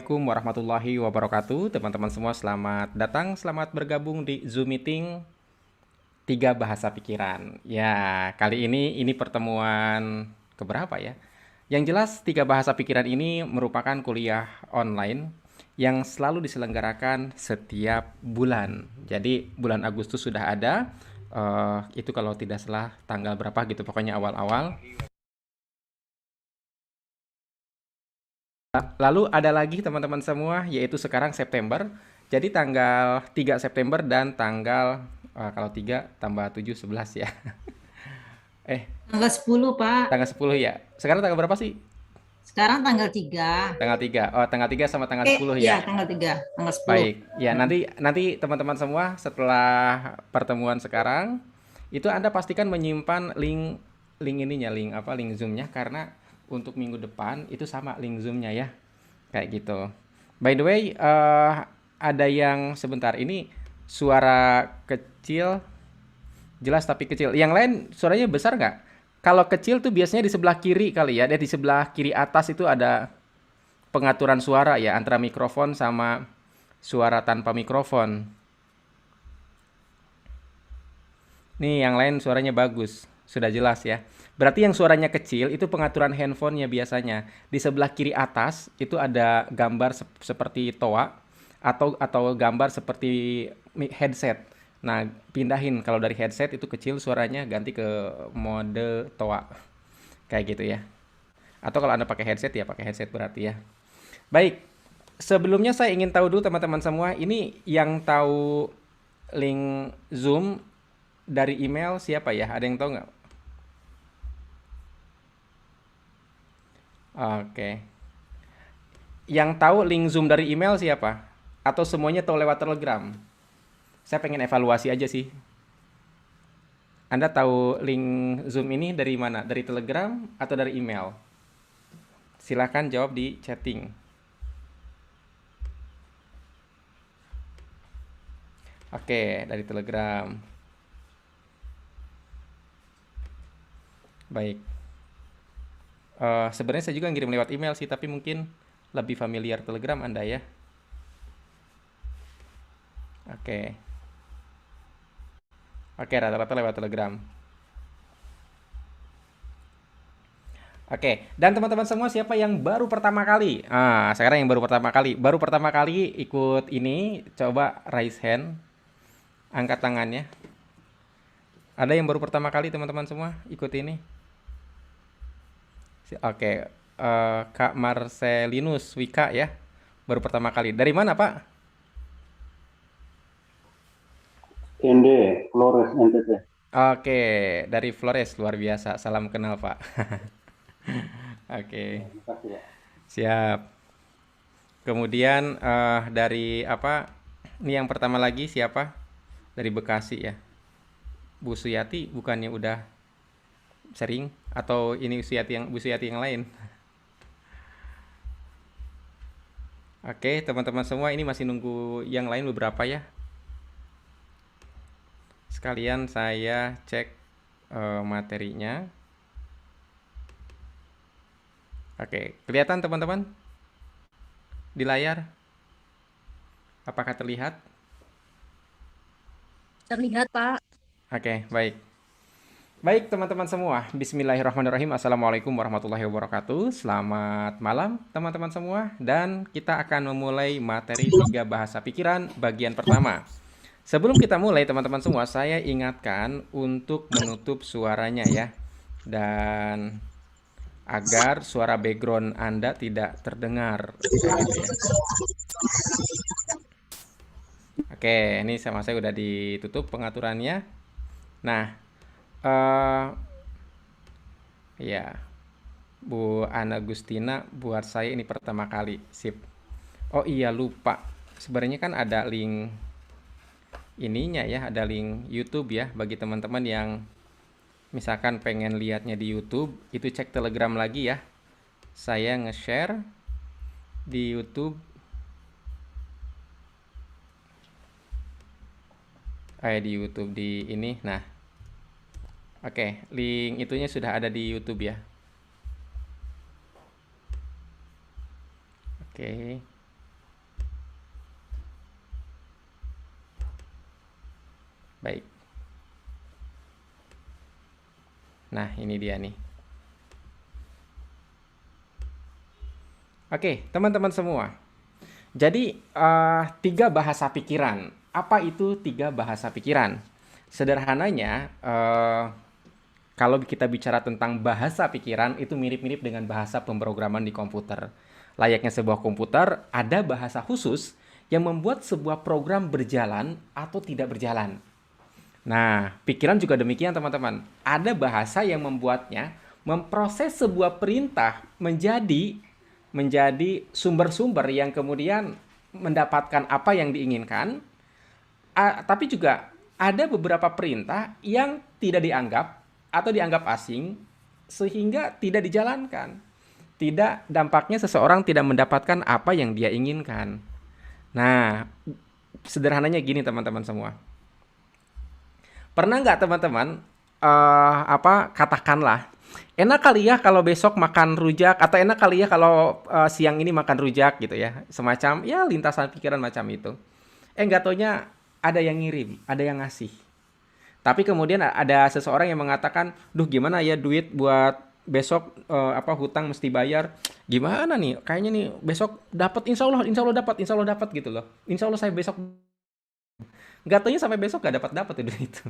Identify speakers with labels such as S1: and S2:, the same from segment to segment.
S1: Assalamualaikum warahmatullahi wabarakatuh. Teman-teman semua selamat datang, selamat bergabung di Zoom Meeting Tiga Bahasa Pikiran. Ya, kali ini pertemuan keberapa ya? Yang jelas Tiga Bahasa Pikiran ini merupakan kuliah online yang selalu diselenggarakan setiap bulan. Jadi bulan Agustus sudah ada, itu kalau tidak salah tanggal berapa gitu, pokoknya awal-awal. Lalu ada lagi teman-teman semua, yaitu sekarang September. Jadi tanggal 3 September dan tanggal kalau 3 tambah 7 11 ya. Eh,
S2: Tanggal 10, Pak.
S1: tanggal 10 ya. Sekarang tanggal berapa sih?
S2: Sekarang tanggal 3.
S1: Tanggal 3. Oh, tanggal 3 sama tanggal 10
S2: Ya,
S1: ya.
S2: tanggal 3. Tanggal 10.
S1: Baik. Ya, nanti nanti teman-teman semua setelah pertemuan sekarang itu Anda pastikan menyimpan link link ininya, link apa? Link Zoom-nya karena untuk minggu depan itu sama link Zoom-nya ya. Kayak gitu. By the way, ada yang sebentar ini suara kecil, jelas tapi kecil. Yang lain suaranya besar nggak? Kalau kecil tuh biasanya di sebelah kiri kali ya, di sebelah kiri atas itu ada pengaturan suara ya antara mikrofon sama suara tanpa mikrofon. Nih yang lain suaranya bagus, sudah jelas ya. Berarti yang suaranya kecil itu pengaturan handphonenya biasanya. Di sebelah kiri atas itu ada gambar seperti toa atau gambar seperti headset. Nah, pindahin kalau dari headset itu kecil suaranya ganti ke mode toa. Kayak gitu ya. Atau kalau Anda pakai headset ya pakai headset berarti ya. Baik, sebelumnya saya ingin tahu dulu teman-teman semua, ini yang tahu link Zoom dari email siapa ya? Ada yang tahu nggak? Oke. Yang tahu link Zoom dari email siapa? Atau semuanya tahu lewat Telegram? Saya pengen evaluasi aja sih. Anda tahu link Zoom ini dari mana? Dari Telegram atau dari email? Silahkan jawab di chatting. Oke, dari Telegram. Baik. Sebenarnya saya juga ngirim lewat email sih, tapi mungkin lebih familiar Telegram Anda ya. Oke. Oke, rata-rata lewat Telegram. Oke, dan teman-teman semua siapa yang baru pertama kali? Sekarang yang baru pertama kali ikut ini, coba raise hand, angkat tangannya. Ada yang baru pertama kali teman-teman semua ikut ini? Oke, Kak Marcelinus Wika ya, baru pertama kali. Dari mana Pak?
S3: Ende, Flores, NTT.
S1: Oke, dari Flores, luar biasa. Salam kenal Pak.
S3: Ya,
S1: Oke,
S3: makasih Pak.
S1: siap. Kemudian dari apa? Ini yang pertama lagi siapa? Dari Bekasi ya. Bu Suyati bukannya udah sering atau ini Bu Suyati yang lain? Oke, teman-teman semua ini masih nunggu yang lain beberapa ya. Sekalian saya cek materinya. Oke, kelihatan teman-teman di layar? Apakah terlihat?
S4: Terlihat, Pak.
S1: Oke, baik. Baik teman-teman semua, Bismillahirrahmanirrahim. Assalamualaikum warahmatullahi wabarakatuh. Selamat malam teman-teman semua. Dan kita akan memulai materi tiga bahasa pikiran bagian pertama. Sebelum kita mulai teman-teman semua, saya ingatkan untuk menutup suaranya ya. Dan agar suara background Anda tidak terdengar. Kayak gitu ya. Oke, ini sama saya udah ditutup pengaturannya. Nah, eh ya, Bu Ana Gustina buat saya ini pertama kali. Sip. Oh iya lupa. Sebenarnya kan ada link ininya ya, ada link YouTube ya bagi teman-teman yang misalkan pengen lihatnya di YouTube, itu cek Telegram lagi ya. Saya nge-share di YouTube. Di YouTube di ini. Nah, oke, link itunya sudah ada di YouTube ya. Oke. Baik. Nah, ini dia nih. Oke, teman-teman semua. Jadi, tiga bahasa pikiran. Apa itu tiga bahasa pikiran? Sederhananya, kalau kita bicara tentang bahasa pikiran, itu mirip-mirip dengan bahasa pemrograman di komputer. Layaknya sebuah komputer, ada bahasa khusus yang membuat sebuah program berjalan atau tidak berjalan. Nah, pikiran juga demikian, teman-teman. Ada bahasa yang membuatnya memproses sebuah perintah menjadi sumber-sumber yang kemudian mendapatkan apa yang diinginkan. Tapi juga ada beberapa perintah yang tidak dianggap atau dianggap asing sehingga tidak dijalankan. Tidak, dampaknya seseorang tidak mendapatkan apa yang dia inginkan. Nah, sederhananya gini teman-teman semua. Pernah nggak teman-teman, katakanlah, enak kali ya kalau besok makan rujak, atau enak kali ya kalau siang ini makan rujak gitu ya, semacam ya lintasan pikiran macam itu. Nggak taunya ada yang ngirim, ada yang ngasih. Tapi kemudian ada seseorang yang mengatakan, duh gimana ya duit buat besok, hutang mesti bayar. Gimana nih? Kayaknya nih besok dapat, insya Allah dapat, insya Allah dapat gitu loh. Insya Allah saya besok. Nggak taunya sampai besok nggak dapat dapat itu.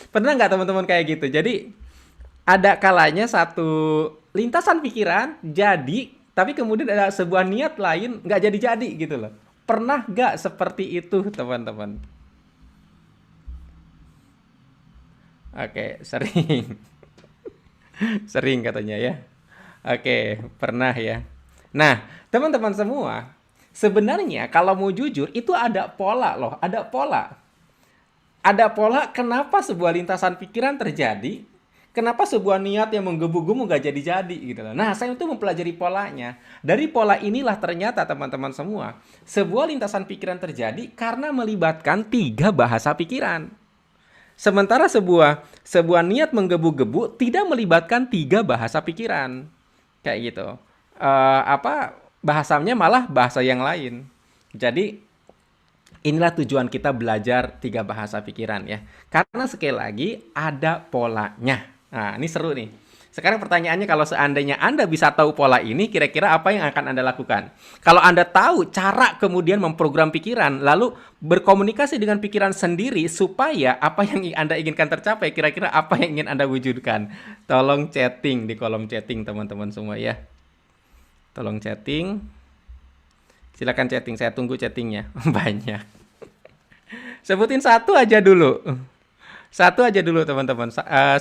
S1: Pernah nggak teman-teman kayak gitu? Jadi ada kalanya satu lintasan pikiran jadi, tapi kemudian ada sebuah niat lain nggak jadi-jadi gitu loh. Pernah nggak seperti itu teman-teman? Oke, sering. Sering katanya ya. Oke, pernah ya. Nah, teman-teman semua, sebenarnya kalau mau jujur itu ada pola loh, ada pola. Ada pola kenapa sebuah lintasan pikiran terjadi, kenapa sebuah niat yang menggebu-gebu gak jadi-jadi gitu loh. Nah, saya itu mempelajari polanya. Dari pola inilah ternyata teman-teman semua, sebuah lintasan pikiran terjadi karena melibatkan tiga bahasa pikiran. Sementara sebuah niat menggebu-gebu tidak melibatkan tiga bahasa pikiran. Kayak gitu. Bahasanya malah bahasa yang lain. Jadi inilah tujuan kita belajar tiga bahasa pikiran ya. Karena sekali lagi ada polanya. Nah, ini seru nih. Sekarang pertanyaannya, kalau seandainya Anda bisa tahu pola ini, kira-kira apa yang akan Anda lakukan? Kalau Anda tahu cara kemudian memprogram pikiran, lalu berkomunikasi dengan pikiran sendiri supaya apa yang Anda inginkan tercapai, kira-kira apa yang ingin Anda wujudkan? Tolong chatting di kolom chatting teman-teman semua ya. Tolong chatting. Silakan chatting, saya tunggu chattingnya. Banyak. Sebutin satu aja dulu. Satu aja dulu teman-teman.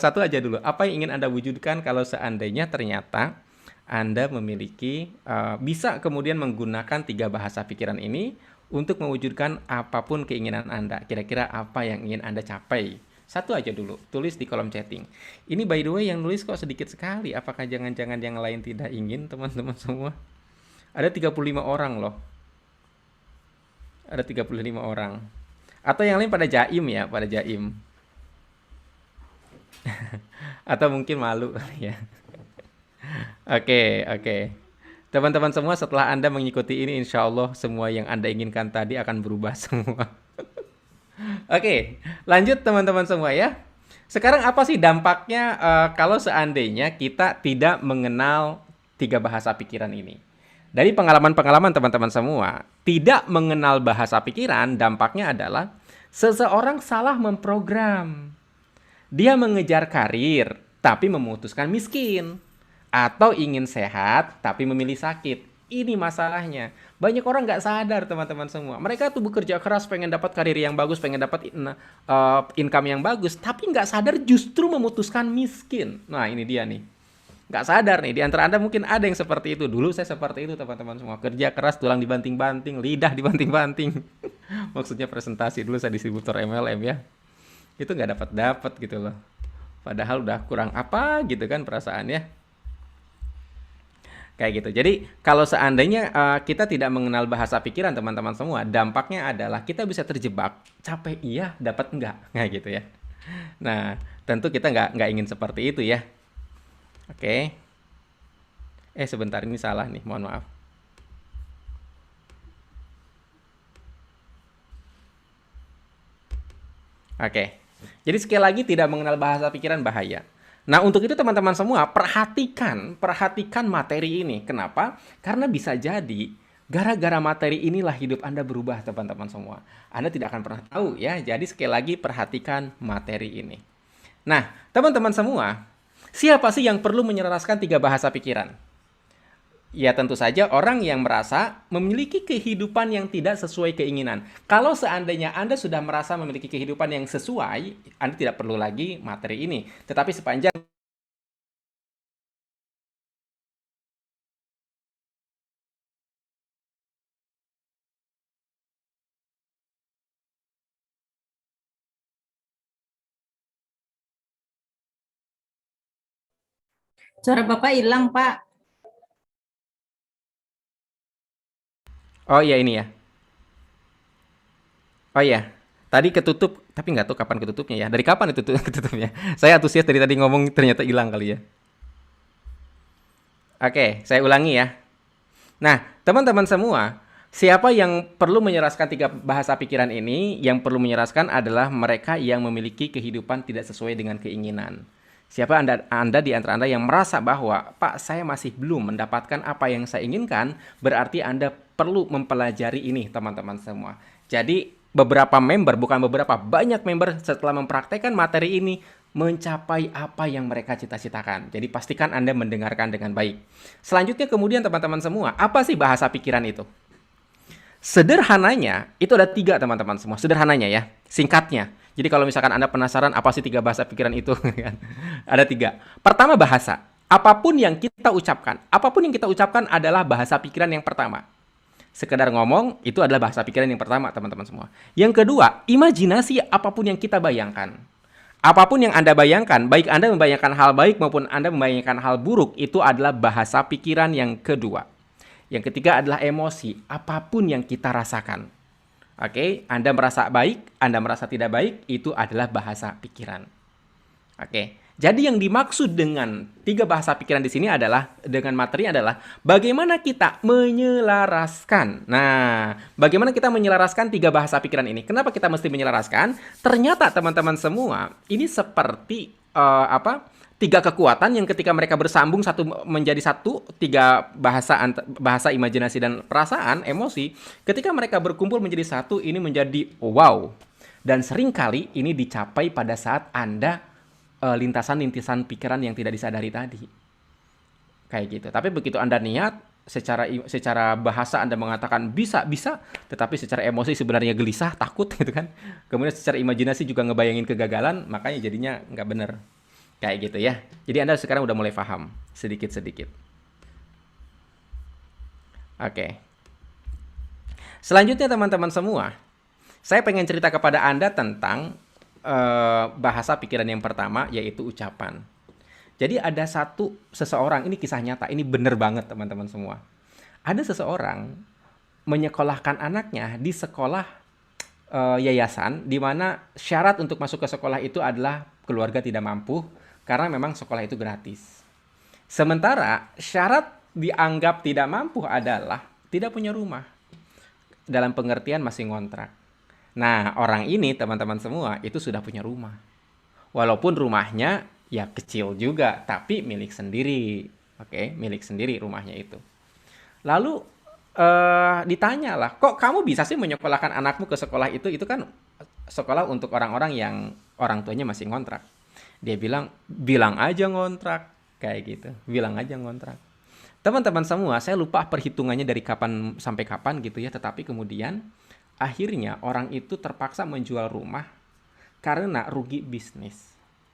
S1: Satu aja dulu. Apa yang ingin Anda wujudkan kalau seandainya ternyata Anda memiliki, bisa kemudian menggunakan tiga bahasa pikiran ini untuk mewujudkan apapun keinginan Anda. Kira-kira apa yang ingin Anda capai? Satu aja dulu. Tulis di kolom chatting. Ini by the way yang nulis kok sedikit sekali. Apakah jangan-jangan yang lain tidak ingin teman-teman semua? Ada 35 orang loh. Ada 35 orang. Atau yang lain pada jaim ya, pada jaim. Atau mungkin malu ya. Oke, oke. Teman-teman semua, setelah Anda mengikuti ini, insya Allah semua yang Anda inginkan tadi akan berubah semua. Oke, lanjut teman-teman semua ya. Sekarang apa sih dampaknya kalau seandainya kita tidak mengenal tiga bahasa pikiran ini? Dari pengalaman-pengalaman teman-teman semua, tidak mengenal bahasa pikiran dampaknya adalah seseorang salah memprogram. Dia mengejar karir, tapi memutuskan miskin. Atau ingin sehat, tapi memilih sakit. Ini masalahnya. Banyak orang nggak sadar teman-teman semua. Mereka tuh bekerja keras, pengen dapat karir yang bagus, pengen dapat income yang bagus. Tapi nggak sadar justru memutuskan miskin. Nah ini dia nih. Nggak sadar nih, di antara Anda mungkin ada yang seperti itu. Dulu saya seperti itu teman-teman semua. Kerja keras, tulang dibanting-banting, lidah dibanting-banting. Maksudnya presentasi, dulu saya distributor MLM ya. Itu nggak dapat-dapat gitu loh. Padahal udah kurang apa gitu kan perasaannya. Kayak gitu. Jadi kalau seandainya kita tidak mengenal bahasa pikiran teman-teman semua, dampaknya adalah kita bisa terjebak, capek iya, dapat enggak, kayak gitu ya. Nah, tentu kita nggak ingin seperti itu ya. Oke. Sebentar, ini salah nih, mohon maaf. Oke. Jadi sekali lagi tidak mengenal bahasa pikiran bahaya. Nah, untuk itu teman-teman semua perhatikan materi ini. Kenapa? Karena bisa jadi gara-gara materi inilah hidup Anda berubah, teman-teman semua. Anda tidak akan pernah tahu ya. Jadi sekali lagi perhatikan materi ini. Nah, teman-teman semua, siapa sih yang perlu menyelaraskan tiga bahasa pikiran? Ya tentu saja orang yang merasa memiliki kehidupan yang tidak sesuai keinginan. Kalau seandainya Anda sudah merasa memiliki kehidupan yang sesuai, Anda tidak perlu lagi materi ini. Tetapi sepanjang
S2: Suara Bapak hilang, Pak.
S1: Oh iya ini ya. Oh iya. Tadi ketutup, tapi nggak tahu kapan ketutupnya ya. Dari kapan itu ketutupnya? Saya antusias dari tadi ngomong ternyata hilang kali ya. Oke, saya ulangi ya. Nah, teman-teman semua, siapa yang perlu menyeraskan tiga bahasa pikiran ini? Yang perlu menyeraskan adalah mereka yang memiliki kehidupan tidak sesuai dengan keinginan. Siapa anda di antara Anda yang merasa bahwa, Pak, saya masih belum mendapatkan apa yang saya inginkan, berarti Anda perlu mempelajari ini, teman-teman semua. Jadi, beberapa member, bukan beberapa, banyak member setelah mempraktekkan materi ini, mencapai apa yang mereka cita-citakan. Jadi, pastikan Anda mendengarkan dengan baik. Selanjutnya kemudian teman-teman semua, apa sih bahasa pikiran itu? Sederhananya, itu ada tiga teman-teman semua. Sederhananya ya, singkatnya. Jadi kalau misalkan Anda penasaran apa sih tiga bahasa pikiran itu, ada tiga. Pertama bahasa. Apapun yang kita ucapkan adalah bahasa pikiran yang pertama. Sekedar ngomong, itu adalah bahasa pikiran yang pertama, teman-teman semua. Yang kedua, imajinasi apapun yang kita bayangkan. Apapun yang Anda bayangkan, baik Anda membayangkan hal baik maupun Anda membayangkan hal buruk, itu adalah bahasa pikiran yang kedua. Yang ketiga adalah emosi, apapun yang kita rasakan. Oke, Anda merasa baik, Anda merasa tidak baik, itu adalah bahasa pikiran. Oke, jadi yang dimaksud dengan tiga bahasa pikiran di sini adalah, dengan materi adalah, bagaimana kita menyelaraskan. Nah, bagaimana kita menyelaraskan tiga bahasa pikiran ini? Kenapa kita mesti menyelaraskan? Ternyata teman-teman semua, ini seperti tiga kekuatan yang ketika mereka bersambung satu menjadi satu, tiga bahasa imajinasi dan perasaan, emosi, ketika mereka berkumpul menjadi satu, ini menjadi wow. Dan seringkali ini dicapai pada saat Anda lintasan-lintasan pikiran yang tidak disadari tadi. Kayak gitu. Tapi begitu Anda niat, secara bahasa Anda mengatakan bisa, tetapi secara emosi sebenarnya gelisah, takut gitu kan. Kemudian secara imajinasi juga ngebayangin kegagalan, makanya jadinya nggak bener. Kayak gitu ya. Jadi Anda sekarang udah mulai paham sedikit-sedikit. Oke. Selanjutnya teman-teman semua, saya pengen cerita kepada Anda tentang bahasa pikiran yang pertama, yaitu ucapan. Jadi ada seseorang, ini kisah nyata, ini bener banget teman-teman semua. Ada seseorang menyekolahkan anaknya di sekolah yayasan, di mana syarat untuk masuk ke sekolah itu adalah keluarga tidak mampu, karena memang sekolah itu gratis. Sementara syarat dianggap tidak mampu adalah tidak punya rumah. Dalam pengertian masih ngontrak. Nah, orang ini teman-teman semua itu sudah punya rumah. Walaupun rumahnya ya kecil juga, tapi milik sendiri. Oke, milik sendiri rumahnya itu. Lalu ditanyalah, kok kamu bisa sih menyekolahkan anakmu ke sekolah itu? Itu kan sekolah untuk orang-orang yang orang tuanya masih ngontrak. Dia bilang aja ngontrak. Kayak gitu, bilang aja ngontrak. Teman-teman semua, saya lupa perhitungannya dari kapan sampai kapan gitu ya. Tetapi kemudian akhirnya orang itu terpaksa menjual rumah karena rugi bisnis.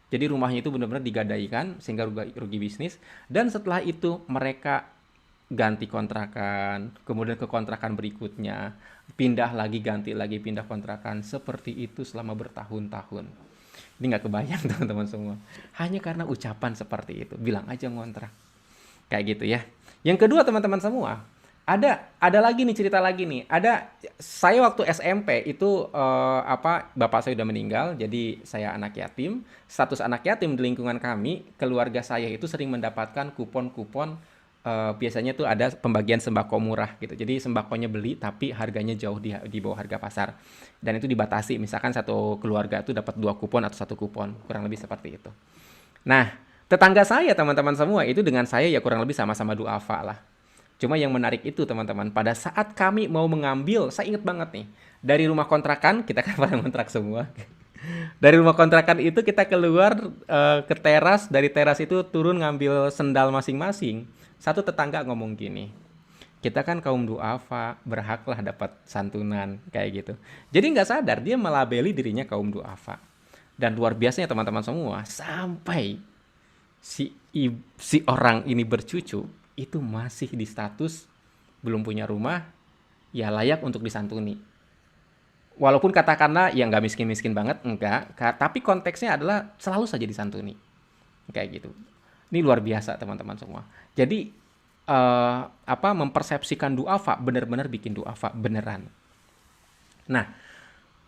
S1: Jadi rumahnya itu benar-benar digadaikan sehingga rugi bisnis. Dan setelah itu mereka ganti kontrakan, kemudian ke kontrakan berikutnya, pindah lagi, ganti lagi, pindah kontrakan. Seperti itu selama bertahun-tahun. Ini nggak kebayang teman-teman semua. Hanya karena ucapan seperti itu. Bilang aja ngontrak. Kayak gitu ya. Yang kedua teman-teman semua, ada lagi nih, cerita lagi nih. Saya waktu SMP itu bapak saya udah meninggal, jadi saya anak yatim. Status anak yatim di lingkungan kami, keluarga saya itu sering mendapatkan kupon-kupon biasanya tuh ada pembagian sembako murah gitu. Jadi sembakonya beli tapi harganya jauh di bawah harga pasar. Dan itu dibatasi, misalkan satu keluarga tuh dapat 2 kupon atau 1 kupon, kurang lebih seperti itu. Nah, tetangga saya teman-teman semua itu dengan saya ya kurang lebih sama-sama duafa lah. Cuma yang menarik itu teman-teman, pada saat kami mau mengambil, saya ingat banget nih, dari rumah kontrakan, kita kan pada kontrak semua. Dari rumah kontrakan itu kita keluar ke teras, dari teras itu turun ngambil sendal masing-masing. Satu tetangga ngomong gini, kita kan kaum duafa, berhaklah dapat santunan kayak gitu. Jadi nggak sadar dia melabeli dirinya kaum duafa. Dan luar biasanya teman-teman semua, sampai si orang ini bercucu itu masih di status belum punya rumah, ya layak untuk disantuni. Walaupun katakanlah ya nggak miskin-miskin banget, enggak, tapi konteksnya adalah selalu saja disantuni. Kayak gitu. Ini luar biasa teman-teman semua. Jadi mempersepsikan duafa benar-benar bikin duafa beneran. Nah,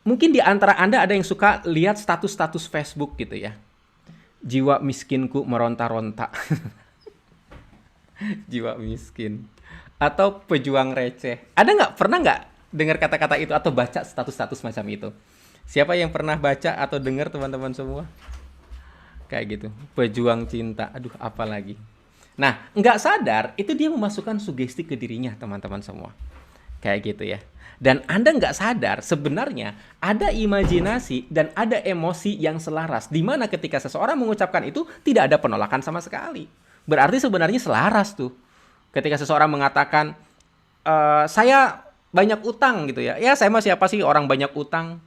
S1: mungkin di antara Anda ada yang suka lihat status-status Facebook gitu ya. Jiwa miskinku meronta-ronta. Jiwa miskin. Atau pejuang receh. Pernah nggak dengar kata-kata itu atau baca status-status macam itu? Siapa yang pernah baca atau dengar teman-teman semua? Kayak gitu. Pejuang cinta. Aduh, apa lagi? Nah, nggak sadar itu dia memasukkan sugesti ke dirinya teman-teman semua. Kayak gitu ya. Dan Anda nggak sadar sebenarnya ada imajinasi dan ada emosi yang selaras. Di mana ketika seseorang mengucapkan itu tidak ada penolakan sama sekali. Berarti sebenarnya selaras tuh. Ketika seseorang mengatakan, saya banyak utang gitu ya. Ya saya mah siapa sih orang banyak utang.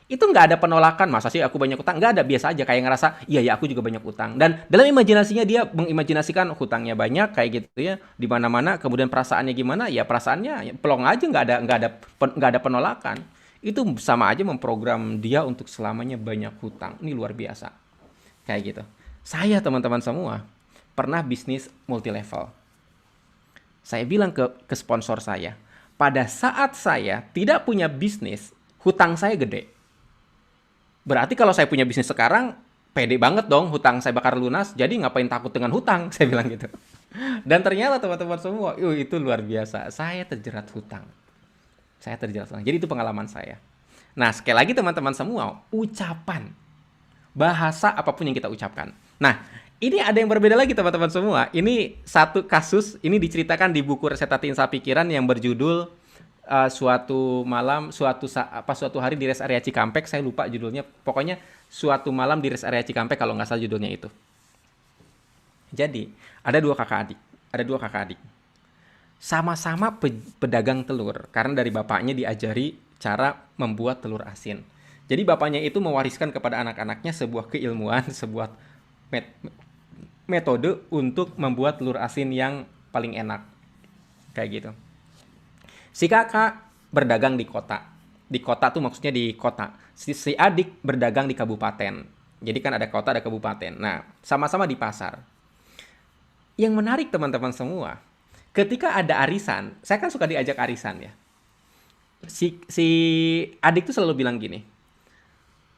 S1: Itu nggak ada penolakan, masa sih aku banyak utang? Nggak ada, biasa aja kayak ngerasa, iya ya aku juga banyak utang. Dan dalam imajinasinya dia mengimajinasikan hutangnya banyak kayak gitu ya, di mana-mana. Kemudian perasaannya gimana? Ya perasaannya ya, pelong aja, nggak ada penolakan. Itu sama aja memprogram dia untuk selamanya banyak hutang. Ini luar biasa, kayak gitu. Saya teman-teman semua pernah bisnis multi level. Saya bilang ke sponsor saya, pada saat saya tidak punya bisnis, hutang saya gede. Berarti kalau saya punya bisnis sekarang, pede banget dong hutang saya bakal lunas, jadi ngapain takut dengan hutang, saya bilang gitu. Dan ternyata teman-teman semua, itu luar biasa. Saya terjerat hutang. Saya terjerat hutang. Jadi itu pengalaman saya. Nah, sekali lagi teman-teman semua, ucapan. Bahasa apapun yang kita ucapkan. Nah, ini ada yang berbeda lagi teman-teman semua. Ini satu kasus, ini diceritakan di buku Reseta Tinsa Pikiran yang berjudul suatu hari di rest area Cikampek, saya lupa judulnya, pokoknya suatu malam di rest area Cikampek kalau nggak salah judulnya itu. Jadi ada dua kakak adik, sama-sama pedagang telur karena dari bapaknya diajari cara membuat telur asin. Jadi bapaknya itu mewariskan kepada anak-anaknya sebuah keilmuan, sebuah metode untuk membuat telur asin yang paling enak, kayak gitu. Si kakak berdagang di kota. Di kota tuh maksudnya di kota. Si adik berdagang di kabupaten. Jadi kan ada kota, ada kabupaten. Nah, sama-sama di pasar. Yang menarik teman-teman semua, ketika ada arisan, saya kan suka diajak arisan ya. Si adik tuh selalu bilang gini,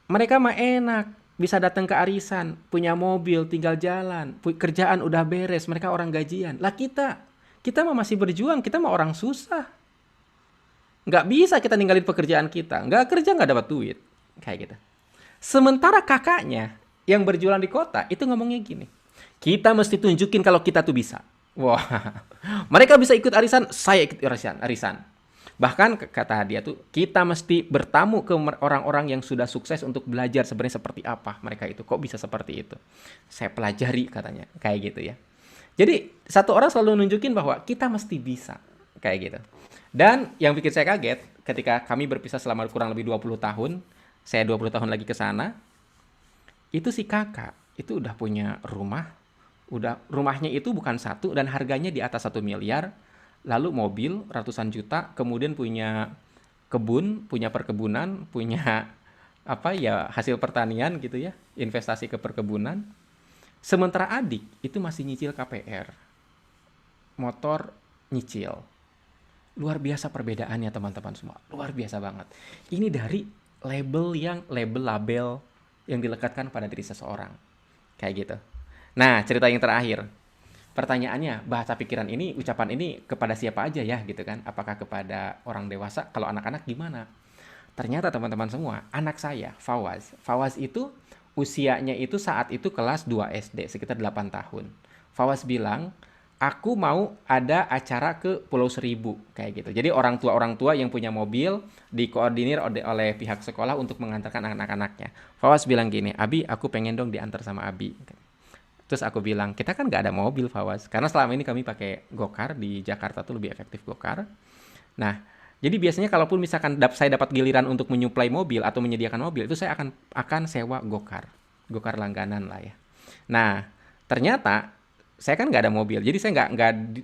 S1: mereka mah enak, bisa datang ke arisan, punya mobil, tinggal jalan, kerjaan udah beres, mereka orang gajian. Lah kita mah masih berjuang, kita mah orang susah. Nggak bisa kita ninggalin pekerjaan kita. Nggak kerja, nggak dapat duit. Kayak gitu. Sementara kakaknya yang berjualan di kota itu ngomongnya gini. Kita mesti tunjukin kalau kita tuh bisa. Wah, mereka bisa ikut arisan, saya ikut arisan. Bahkan kata dia tuh, kita mesti bertamu ke orang-orang yang sudah sukses untuk belajar sebenarnya seperti apa mereka itu. Kok bisa seperti itu? Saya pelajari katanya. Kayak gitu ya. Jadi satu orang selalu nunjukin bahwa kita mesti bisa. Kayak gitu. Dan yang bikin saya kaget, ketika kami berpisah selama kurang lebih 20 tahun, saya 20 tahun lagi ke sana, itu si kakak, itu udah punya rumah, rumahnya itu bukan satu, dan harganya di atas 1 miliar, lalu mobil ratusan juta, kemudian punya kebun, punya perkebunan, punya hasil pertanian gitu ya, investasi ke perkebunan. Sementara adik itu masih nyicil KPR, motor nyicil. Luar biasa perbedaannya teman-teman semua. Luar biasa banget. Ini dari label yang dilekatkan pada diri seseorang. Kayak gitu. Nah, cerita yang terakhir. Pertanyaannya, bahasa pikiran ini, ucapan ini kepada siapa aja ya gitu kan? Apakah kepada orang dewasa? Kalau anak-anak gimana? Ternyata teman-teman semua, anak saya, Fawaz. Fawaz itu usianya itu saat itu kelas 2 SD, sekitar 8 tahun. Fawaz bilang, aku mau ada acara ke Pulau Seribu, kayak gitu. Jadi orang tua yang punya mobil dikoordinir oleh pihak sekolah untuk mengantarkan anak-anaknya. Fawaz bilang gini, Abi, aku pengen dong diantar sama Abi. Terus aku bilang, kita kan nggak ada mobil, Fawaz. Karena selama ini kami pakai gokar, di Jakarta tuh lebih efektif gokar. Nah, jadi biasanya kalaupun misalkan saya dapat giliran untuk menyuplai mobil atau menyediakan mobil, itu saya akan sewa gokar, gokar langganan lah ya. Nah, ternyata saya kan nggak ada mobil, jadi saya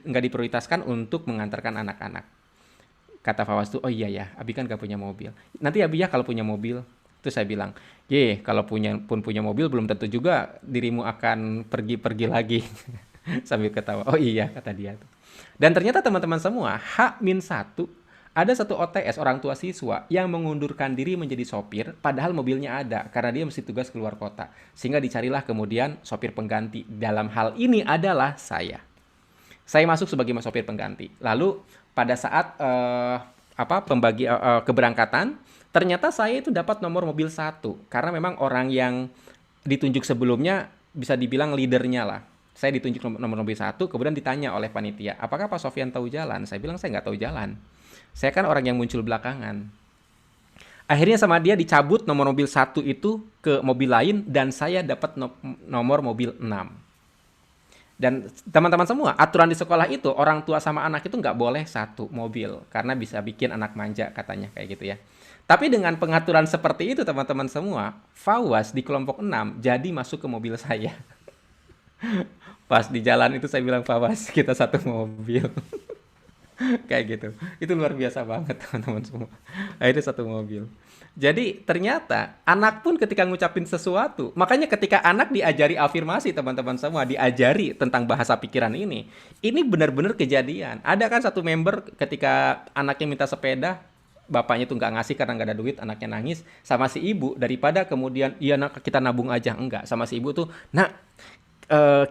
S1: nggak diprioritaskan untuk mengantarkan anak-anak. Kata Fawaz tuh, oh iya ya, Abi kan gak punya mobil. Nanti Abi ya kalau punya mobil. Terus saya bilang, kalau punya mobil belum tentu juga dirimu akan pergi-pergi lagi. Sambil ketawa, oh iya kata dia tuh. Dan ternyata teman-teman semua, H-1 ada satu OTS orang tua siswa yang mengundurkan diri menjadi sopir padahal mobilnya ada karena dia mesti tugas keluar kota. Sehingga dicarilah kemudian sopir pengganti. Dalam hal ini adalah saya. Saya masuk sebagai sopir pengganti. Lalu pada saat keberangkatan, ternyata saya itu dapat nomor mobil 1 karena memang orang yang ditunjuk sebelumnya bisa dibilang leadernya lah. Saya ditunjuk nomor mobil 1, kemudian ditanya oleh panitia, apakah Pak Sofyan tahu jalan? Saya bilang saya nggak tahu jalan. Saya kan orang yang muncul belakangan. Akhirnya sama dia dicabut nomor mobil 1 itu ke mobil lain dan saya dapat nomor mobil 6. Dan teman-teman semua, aturan di sekolah itu orang tua sama anak itu nggak boleh satu mobil karena bisa bikin anak manja katanya kayak gitu ya. Tapi dengan pengaturan seperti itu teman-teman semua, Fawaz di kelompok 6 jadi masuk ke mobil saya. Pas di jalan itu saya bilang, Fawaz kita satu mobil. Kayak gitu. Itu luar biasa banget teman-teman semua. Akhirnya satu mobil. Jadi ternyata anak pun ketika ngucapin sesuatu, makanya ketika anak diajari afirmasi teman-teman semua, diajari tentang bahasa pikiran ini benar-benar kejadian. Ada kan satu member ketika anaknya minta sepeda, bapaknya tuh nggak ngasih karena nggak ada duit, anaknya nangis, sama si ibu daripada kemudian iya nak kita nabung aja, enggak, sama si ibu tuh nak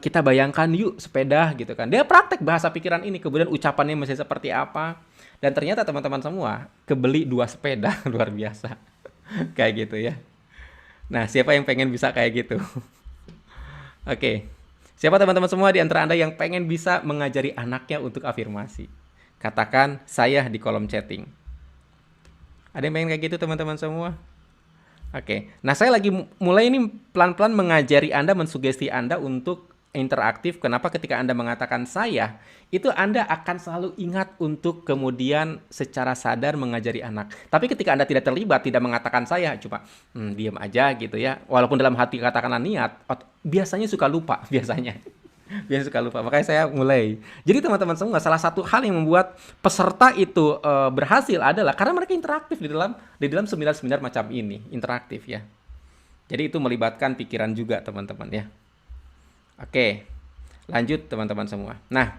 S1: kita bayangkan yuk sepeda gitu kan. Dia praktek bahasa pikiran ini, kemudian ucapannya masih seperti apa. Dan ternyata teman-teman semua kebeli 2 sepeda luar biasa. Kayak gitu ya. Nah, siapa yang pengen bisa kayak gitu? Oke. Siapa teman-teman semua di antara Anda yang pengen bisa mengajari anaknya untuk afirmasi? Katakan saya di kolom chatting. Ada yang pengen kayak gitu teman-teman semua? Oke. Nah, saya lagi mulai ini pelan-pelan mengajari Anda, mensugesti Anda untuk interaktif. Kenapa ketika Anda mengatakan saya, itu Anda akan selalu ingat untuk kemudian secara sadar mengajari anak. Tapi ketika Anda tidak terlibat, tidak mengatakan saya, cuma diam aja gitu ya. Walaupun dalam hati katakanlah niat, biasanya suka lupa, biasanya. Biasanya suka lupa. Makanya saya mulai. Jadi teman-teman semua, salah satu hal yang membuat peserta itu berhasil adalah karena mereka interaktif di dalam seminar-seminar macam ini, interaktif ya. Jadi itu melibatkan pikiran juga teman-teman ya. Oke, lanjut teman-teman semua. Nah,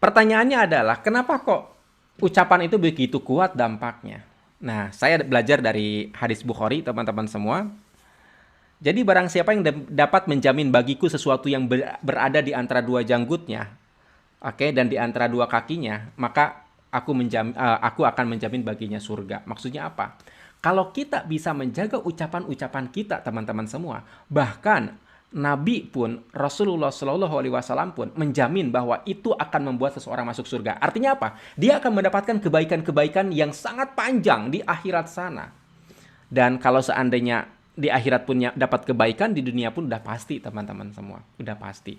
S1: pertanyaannya adalah kenapa kok ucapan itu begitu kuat dampaknya? Nah, saya belajar dari hadis Bukhari teman-teman semua. Jadi barang siapa yang dapat menjamin bagiku sesuatu yang berada di antara dua janggutnya, oke, dan di antara dua kakinya, maka aku akan menjamin baginya surga. Maksudnya apa? Kalau kita bisa menjaga ucapan-ucapan kita, teman-teman semua, bahkan Nabi pun, Rasulullah Shallallahu Alaihi Wasallam pun menjamin bahwa itu akan membuat seseorang masuk surga. Artinya apa? Dia akan mendapatkan kebaikan-kebaikan yang sangat panjang di akhirat sana. Dan kalau seandainya di akhirat punya dapat kebaikan, di dunia pun udah pasti teman-teman semua, udah pasti.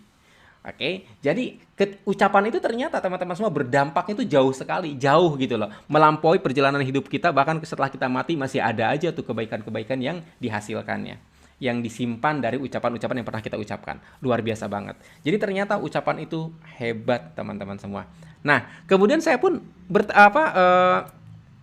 S1: Oke, jadi ucapan itu ternyata teman-teman semua berdampaknya itu jauh sekali, jauh gitu loh, melampaui perjalanan hidup kita, bahkan setelah kita mati masih ada aja tuh kebaikan-kebaikan yang dihasilkannya, yang disimpan dari ucapan-ucapan yang pernah kita ucapkan. Luar biasa banget. Jadi ternyata ucapan itu hebat teman-teman semua. Nah, kemudian saya pun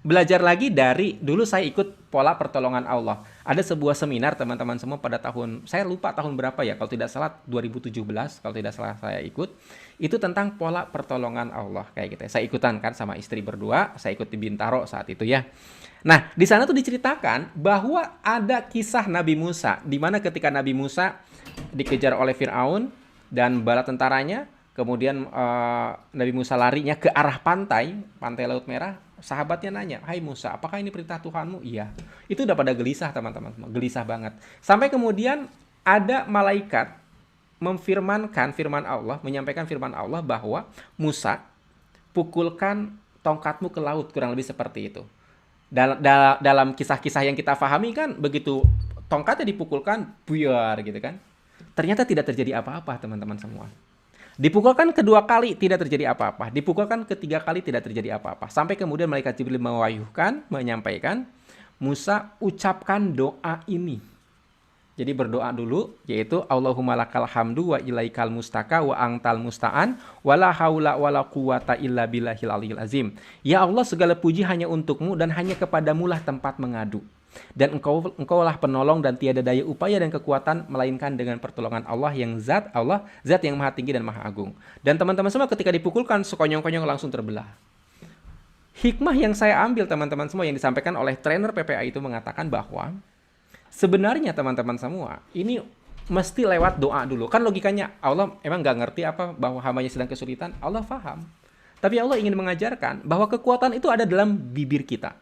S1: belajar lagi dari dulu saya ikut pola pertolongan Allah. Ada sebuah seminar teman-teman semua pada tahun, saya lupa tahun berapa ya, kalau tidak salah 2017, kalau tidak salah saya ikut, itu tentang pola pertolongan Allah kayak gitu ya. Saya ikutan kan sama istri berdua, saya ikut di Bintaro saat itu ya. Nah, di sana tuh diceritakan bahwa ada kisah Nabi Musa, di mana ketika Nabi Musa dikejar oleh Fir'aun dan bala tentaranya. Kemudian Nabi Musa larinya ke arah pantai Laut Merah. Sahabatnya nanya, "Hai Musa, apakah ini perintah Tuhanmu?" Iya. Itu udah pada gelisah teman-teman semua, gelisah banget. Sampai kemudian ada malaikat memfirmankan firman Allah, menyampaikan firman Allah bahwa Musa, pukulkan tongkatmu ke laut, kurang lebih seperti itu. Dalam kisah-kisah yang kita pahami kan begitu tongkatnya dipukulkan, buyar gitu kan. Ternyata tidak terjadi apa-apa teman-teman semua. Dipukulkan kedua kali tidak terjadi apa-apa. Dipukulkan ketiga kali tidak terjadi apa-apa. Sampai kemudian malaikat Jibril mewahyukan, menyampaikan, Musa ucapkan doa ini. Jadi berdoa dulu, yaitu Allahumma lakal hamdu wa ilaikal mustaka wa angtal musta'an wa la haula wa la quwata illa billahil aliyil azim. Ya Allah, segala puji hanya untukmu dan hanya kepadamu lah tempat mengadu. Dan engkaulah penolong dan tiada daya upaya dan kekuatan melainkan dengan pertolongan Allah zat yang maha tinggi dan maha agung. Dan teman-teman semua ketika dipukulkan sekonyong-konyong langsung terbelah. Hikmah yang saya ambil teman-teman semua yang disampaikan oleh trainer PPA itu mengatakan bahwa sebenarnya teman-teman semua ini mesti lewat doa dulu. Kan logikanya Allah emang nggak ngerti apa bahwa hambanya sedang kesulitan. Allah paham. Tapi Allah ingin mengajarkan bahwa kekuatan itu ada dalam bibir kita.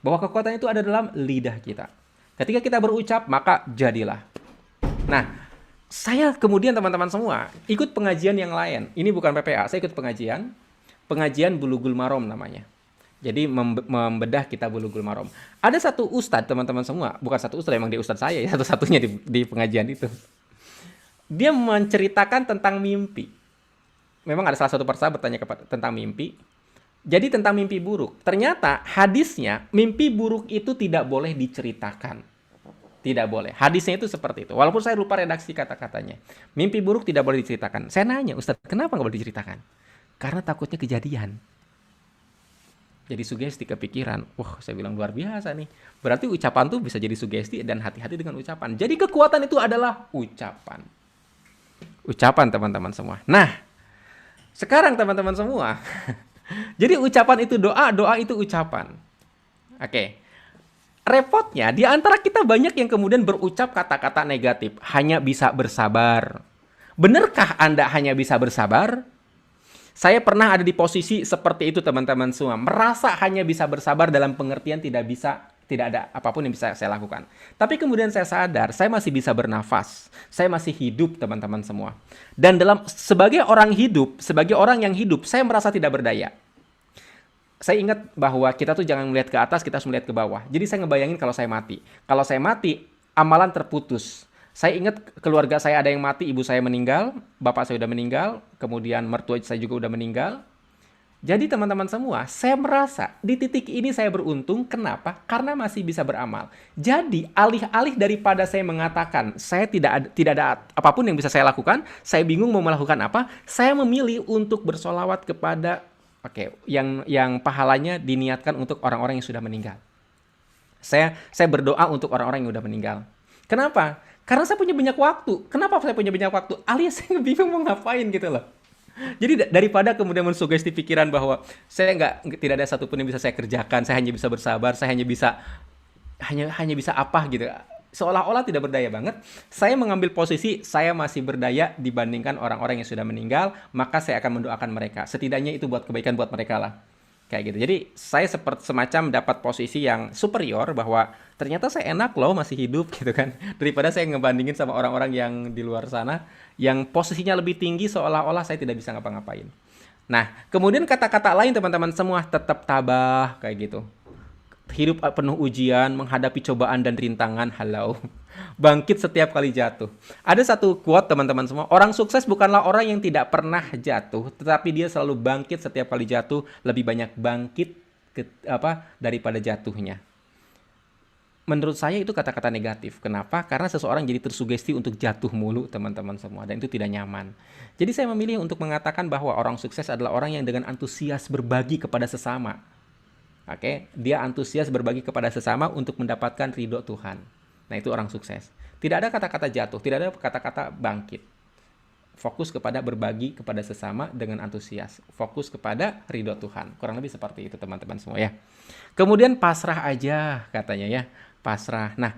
S1: Bahwa kekuatan itu ada dalam lidah kita. Ketika kita berucap, maka jadilah. Nah, saya kemudian teman-teman semua ikut pengajian yang lain. Ini bukan PPA, saya ikut pengajian Bulughul Maram namanya. Jadi membedah kitab Bulughul Maram. Ada satu ustadz teman-teman semua, bukan satu ustadz, emang dia ustadz saya, satu-satunya di pengajian itu. Dia menceritakan tentang mimpi. Memang ada salah satu persahabat bertanya tentang mimpi. Jadi tentang mimpi buruk. Ternyata hadisnya mimpi buruk itu tidak boleh diceritakan. Tidak boleh. Hadisnya itu seperti itu. Walaupun saya lupa redaksi kata-katanya. Mimpi buruk tidak boleh diceritakan. Saya nanya, Ustadz, kenapa nggak boleh diceritakan? Karena takutnya kejadian. Jadi sugesti kepikiran. Wah, saya bilang luar biasa nih. Berarti ucapan tuh bisa jadi sugesti dan hati-hati dengan ucapan. Jadi kekuatan itu adalah ucapan. Ucapan teman-teman semua. Nah, sekarang teman-teman semua. Jadi ucapan itu doa, doa itu ucapan. Oke. Repotnya, di antara kita banyak yang kemudian berucap kata-kata negatif. Hanya bisa bersabar. Benarkah Anda hanya bisa bersabar? Saya pernah ada di posisi seperti itu teman-teman semua. Merasa hanya bisa bersabar dalam pengertian tidak ada apapun yang bisa saya lakukan. Tapi kemudian saya sadar, saya masih bisa bernafas. Saya masih hidup teman-teman semua. Dan sebagai orang yang hidup, saya merasa tidak berdaya. Saya ingat bahwa kita tuh jangan melihat ke atas, kita harus melihat ke bawah. Jadi saya ngebayangin kalau saya mati. Kalau saya mati, amalan terputus. Saya ingat keluarga saya ada yang mati, ibu saya meninggal, bapak saya udah meninggal, kemudian mertua saya juga udah meninggal. Jadi teman-teman semua, saya merasa di titik ini saya beruntung. Kenapa? Karena masih bisa beramal. Jadi alih-alih daripada saya mengatakan saya tidak ada apapun yang bisa saya lakukan, saya bingung mau melakukan apa, saya memilih untuk bersolawat kepada yang pahalanya diniatkan untuk orang-orang yang sudah meninggal. Saya berdoa untuk orang-orang yang sudah meninggal. Kenapa? Karena saya punya banyak waktu. Kenapa saya punya banyak waktu? Alias saya bingung mau ngapain gitu loh. Jadi daripada kemudian mensugesti pikiran bahwa tidak ada satupun yang bisa saya kerjakan, saya hanya bisa bersabar, saya hanya bisa apa gitu. Seolah-olah tidak berdaya banget. Saya mengambil posisi saya masih berdaya dibandingkan orang-orang yang sudah meninggal, maka saya akan mendoakan mereka. Setidaknya itu buat kebaikan buat mereka lah. Kayak gitu. Jadi saya semacam dapat posisi yang superior bahwa ternyata saya enak loh masih hidup gitu kan. Daripada saya ngebandingin sama orang-orang yang di luar sana yang posisinya lebih tinggi seolah-olah saya tidak bisa ngapa-ngapain. Nah, kemudian kata-kata lain teman-teman semua, tetap tabah kayak gitu. Hidup penuh ujian, menghadapi cobaan dan rintangan, halau. Bangkit setiap kali jatuh. Ada satu quote teman-teman semua, orang sukses bukanlah orang yang tidak pernah jatuh, tetapi dia selalu bangkit setiap kali jatuh, lebih banyak bangkit daripada jatuhnya. Menurut saya itu kata-kata negatif. Kenapa? Karena seseorang jadi tersugesti untuk jatuh mulu teman-teman semua, dan itu tidak nyaman. Jadi saya memilih untuk mengatakan bahwa orang sukses adalah orang yang dengan antusias berbagi kepada sesama. Dia antusias berbagi kepada sesama untuk mendapatkan ridho Tuhan. Nah, itu orang sukses. Tidak ada kata-kata jatuh, tidak ada kata-kata bangkit. Fokus kepada berbagi kepada sesama dengan antusias. Fokus kepada ridho Tuhan. Kurang lebih seperti itu teman-teman semua ya. Kemudian pasrah aja katanya ya. Pasrah. Nah,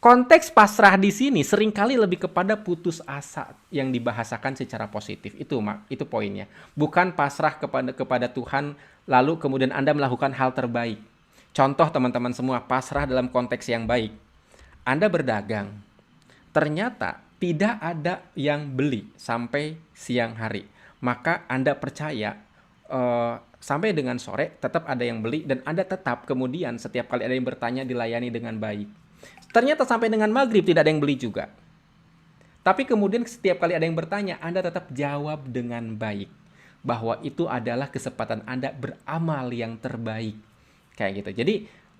S1: Konteks pasrah di sini seringkali lebih kepada putus asa yang dibahasakan secara positif. Itu poinnya. Bukan pasrah kepada Tuhan lalu kemudian Anda melakukan hal terbaik. Contoh teman-teman semua, pasrah dalam konteks yang baik. Anda berdagang. Ternyata tidak ada yang beli sampai siang hari. Maka Anda percaya sampai dengan sore tetap ada yang beli dan Anda tetap kemudian setiap kali ada yang bertanya dilayani dengan baik. Ternyata sampai dengan maghrib tidak ada yang beli juga. Tapi kemudian setiap kali ada yang bertanya, Anda tetap jawab dengan baik. Bahwa itu adalah kesempatan Anda beramal yang terbaik. Kayak gitu. Jadi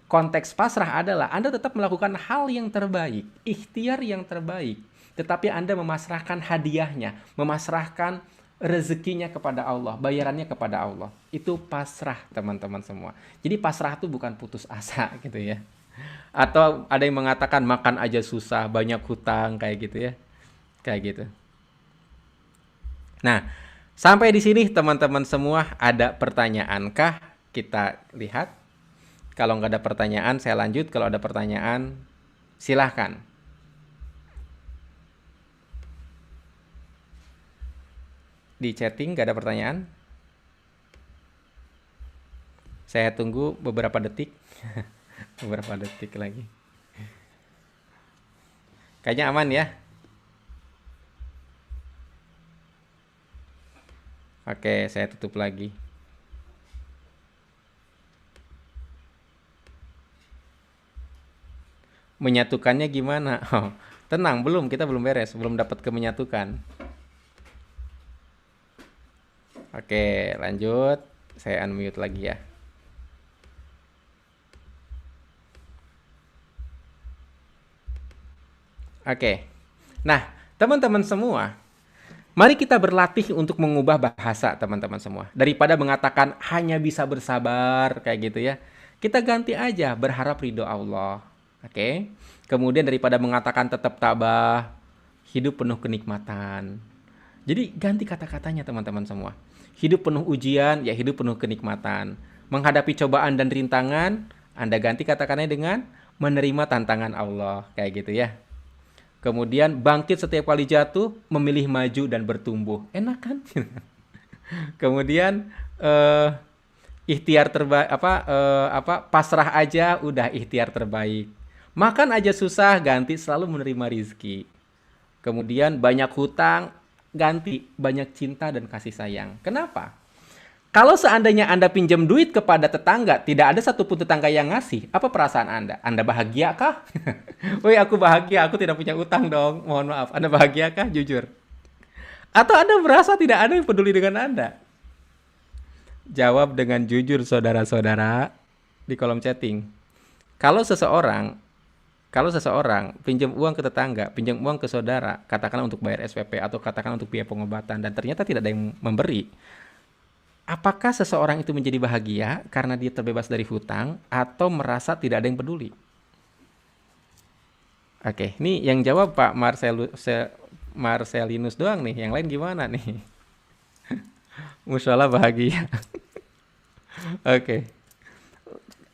S1: konteks pasrah adalah Anda tetap melakukan hal yang terbaik. Ikhtiar yang terbaik. Tetapi Anda memasrahkan hadiahnya. Memasrahkan rezekinya kepada Allah. Bayarannya kepada Allah. Itu pasrah teman-teman semua. Jadi pasrah itu bukan putus asa gitu ya. Atau ada yang mengatakan makan aja susah, banyak hutang kayak gitu ya. Kayak gitu. Nah, sampai di sini teman-teman semua ada pertanyaankah? Kita lihat. Kalau nggak ada pertanyaan, saya lanjut. Kalau ada pertanyaan, silahkan. Di chatting nggak ada pertanyaan? Saya tunggu beberapa detik. Beberapa detik lagi. Kayaknya aman ya. Oke, saya tutup lagi. Menyatukannya gimana? Oh, tenang, kita belum beres, belum dapat ke menyatukan. Oke, lanjut. Saya unmute lagi ya. Oke. Nah, teman-teman semua, mari kita berlatih untuk mengubah bahasa teman-teman semua. Daripada mengatakan hanya bisa bersabar kayak gitu ya. Kita ganti aja berharap ridho Allah. Oke. Kemudian daripada mengatakan tetap tabah, hidup penuh kenikmatan. Jadi ganti kata-katanya teman-teman semua. Hidup penuh ujian, ya hidup penuh kenikmatan. Menghadapi cobaan dan rintangan, Anda ganti kata-katanya dengan menerima tantangan Allah. Kayak gitu ya. Kemudian bangkit setiap kali jatuh, memilih maju dan bertumbuh. Enak kan? Kemudian ikhtiar terbaik pasrah aja udah ikhtiar terbaik. Makan aja susah, ganti selalu menerima rizki. Kemudian banyak hutang, ganti banyak cinta dan kasih sayang. Kenapa? Kalau seandainya Anda pinjam duit kepada tetangga, tidak ada satupun tetangga yang ngasih, apa perasaan Anda? Anda bahagia kah? Woi, aku bahagia, aku tidak punya utang dong. Mohon maaf, Anda bahagia kah? Jujur. Atau Anda merasa tidak ada yang peduli dengan Anda? Jawab dengan jujur saudara-saudara di kolom chatting. Kalau seseorang pinjam uang ke tetangga, pinjam uang ke saudara, katakanlah untuk bayar SPP atau katakanlah untuk biaya pengobatan dan ternyata tidak ada yang memberi, apakah seseorang itu menjadi bahagia karena dia terbebas dari hutang atau merasa tidak ada yang peduli? Oke, ini yang jawab Pak Marcelinus doang nih, yang lain gimana nih? Musyalah bahagia. Oke.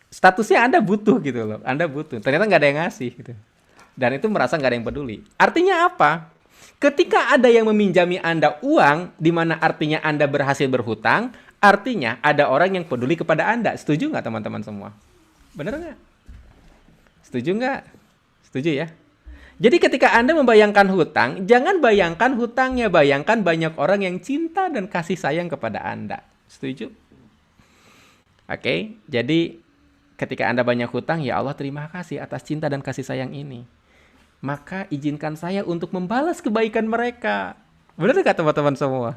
S1: Statusnya Anda butuh gitu loh, Anda butuh. Ternyata nggak ada yang ngasih gitu. Dan itu merasa nggak ada yang peduli. Artinya apa? Ketika ada yang meminjami Anda uang, di mana artinya Anda berhasil berhutang, artinya ada orang yang peduli kepada Anda. Setuju nggak teman-teman semua? Bener nggak? Setuju nggak? Setuju ya? Jadi ketika Anda membayangkan hutang, jangan bayangkan hutangnya, bayangkan banyak orang yang cinta dan kasih sayang kepada Anda. Setuju? Oke, jadi ketika Anda banyak hutang, ya Allah terima kasih atas cinta dan kasih sayang ini. Maka izinkan saya untuk membalas kebaikan mereka. Benar nggak teman-teman semua?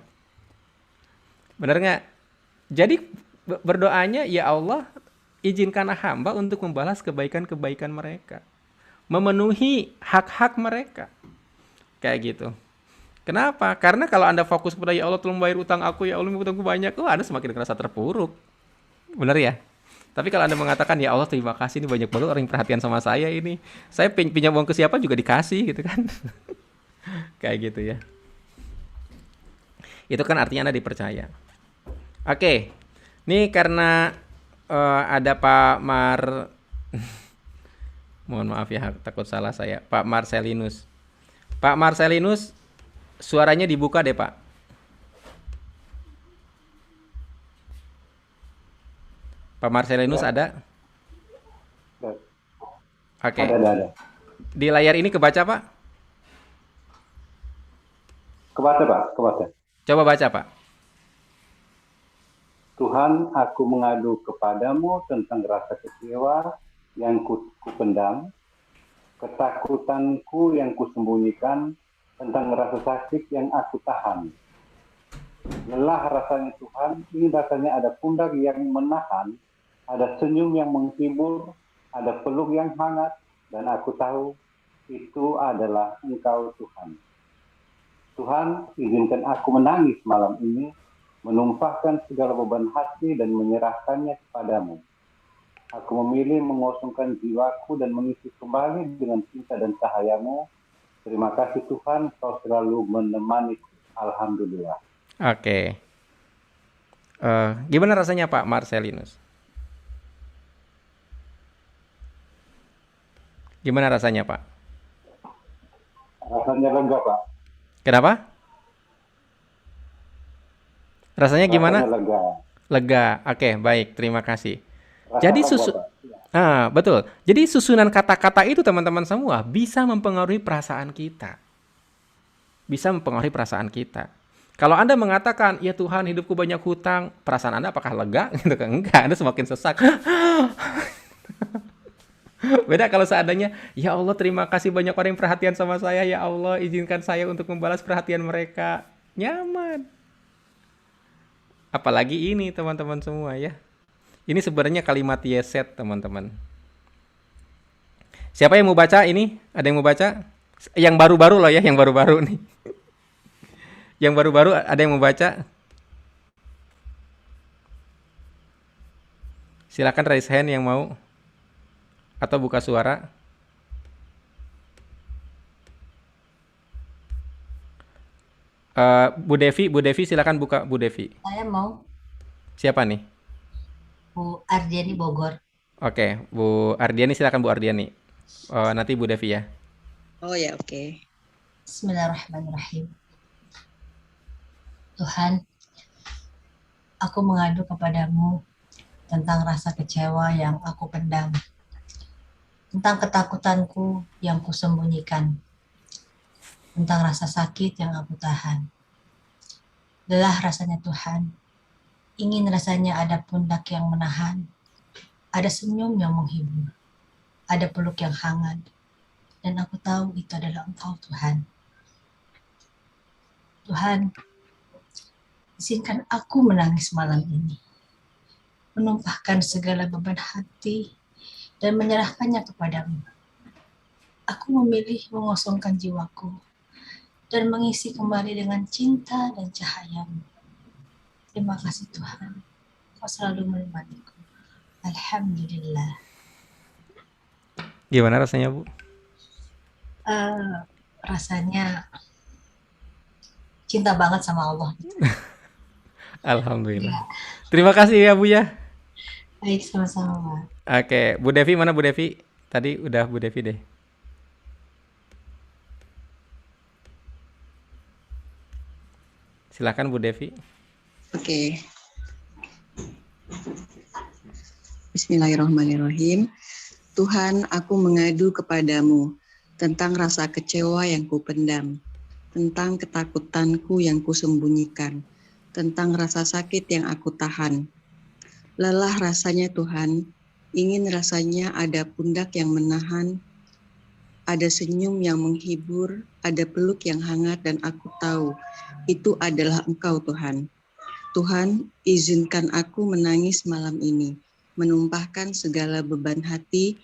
S1: Benar nggak? Jadi berdoanya, ya Allah izinkanlah hamba untuk membalas kebaikan-kebaikan mereka. Memenuhi hak-hak mereka. Kayak gitu. Kenapa? Karena kalau Anda fokus kepada ya Allah tolong bayar utang aku, ya Allah utangku banyak, Anda semakin merasa terpuruk. Benar ya? Tapi kalau Anda mengatakan, ya Allah terima kasih, ini banyak banget orang yang perhatian sama saya ini. Saya pinjam uang ke siapa juga dikasih gitu kan. Kayak gitu ya. Itu kan artinya Anda dipercaya. Oke. Ini karena ada Pak Mohon maaf ya, takut salah saya. Pak Marcelinus. Pak Marcelinus, suaranya dibuka deh, Pak. Pak Marcelinus
S3: Ya,
S1: ada?
S3: ya.
S1: Oke.
S3: Ada.
S1: Di layar ini kebaca, Pak?
S3: Kebaca, Pak, kebaca.
S1: Coba baca, Pak.
S3: Tuhan, aku mengadu kepadamu tentang rasa kecewa yang kupendam, ketakutanku yang kusembunyikan, tentang rasa sakit yang aku tahan. Lelah rasanya Tuhan, ini rasanya ada pundak yang menahan, ada senyum yang menghibur, ada peluk yang hangat, dan aku tahu itu adalah Engkau Tuhan. Tuhan, izinkan aku menangis malam ini, menumpahkan segala beban hati dan menyerahkannya kepadamu. Aku memilih mengosongkan jiwaku dan mengisi kembali dengan cinta dan cahayamu. Terima kasih Tuhan, kau selalu menemaniku. Alhamdulillah.
S1: Oke. Gimana rasanya, Pak Marcelinus? Gimana rasanya, Pak?
S3: Rasanya lega, Pak.
S1: Kenapa? Rasanya
S3: Rasanya
S1: gimana?
S3: lega.
S1: Lega. Oke, baik. Terima kasih.
S3: Rasa
S1: Jadi
S3: lega, Pak.
S1: betul. Jadi susunan kata-kata itu teman-teman semua bisa mempengaruhi perasaan kita. Bisa mempengaruhi perasaan kita. Kalau Anda mengatakan, ya Tuhan hidupku banyak hutang, perasaan Anda apakah lega? Gitu kan? Enggak, Anda semakin sesak. Beda kalau seandainya, ya Allah terima kasih banyak orang yang perhatian sama saya, ya Allah izinkan saya untuk membalas perhatian mereka. Nyaman. Apalagi ini teman-teman semua ya. Ini sebenarnya kalimat yeset teman-teman. Siapa yang mau baca ini? Ada yang mau baca? Yang baru-baru loh ya, yang baru-baru nih. Yang baru-baru ada yang mau baca? Silakan raise hand yang mau atau buka suara. Bu Devi silakan buka Bu Devi.
S2: Saya mau
S1: Siapa nih?
S2: Bu Ardiani Bogor.
S1: Oke, Bu Ardiani silakan Bu Ardiani. Nanti Bu Devi ya.
S4: Oh ya, oke.
S2: Bismillahirrahmanirrahim. Tuhan, aku mengadu kepadamu tentang rasa kecewa yang aku pendam, tentang ketakutanku yang kusembunyikan, tentang rasa sakit yang aku tahan. Lelah rasanya Tuhan, ingin rasanya ada pundak yang menahan, ada senyum yang menghibur, ada peluk yang hangat, dan aku tahu itu adalah Engkau Tuhan. Tuhan, izinkan aku menangis malam ini, menumpahkan segala beban hati dan menyerahkannya kepadamu. Aku memilih mengosongkan jiwaku dan mengisi kembali dengan cinta dan cahayamu. Terima kasih Tuhan, Kau selalu menemaniku. Alhamdulillah.
S1: Gimana rasanya Bu?
S2: Rasanya cinta banget sama Allah.
S1: Alhamdulillah.
S2: Ya,
S1: Terima kasih ya Bu ya.
S2: baik sama-sama.
S1: Oke, Bu Devi mana Bu Devi? Tadi udah Bu Devi deh. Silakan Bu Devi.
S4: Oke. Bismillahirrahmanirrahim. Tuhan, aku mengadu kepadamu tentang rasa kecewa yang kupendam, tentang ketakutanku yang kusembunyikan, tentang rasa sakit yang aku tahan. Lelah rasanya Tuhan, ingin rasanya ada pundak yang menahan, ada senyum yang menghibur, ada peluk yang hangat, dan aku tahu itu adalah Engkau Tuhan. Tuhan, izinkan aku menangis malam ini, menumpahkan segala beban hati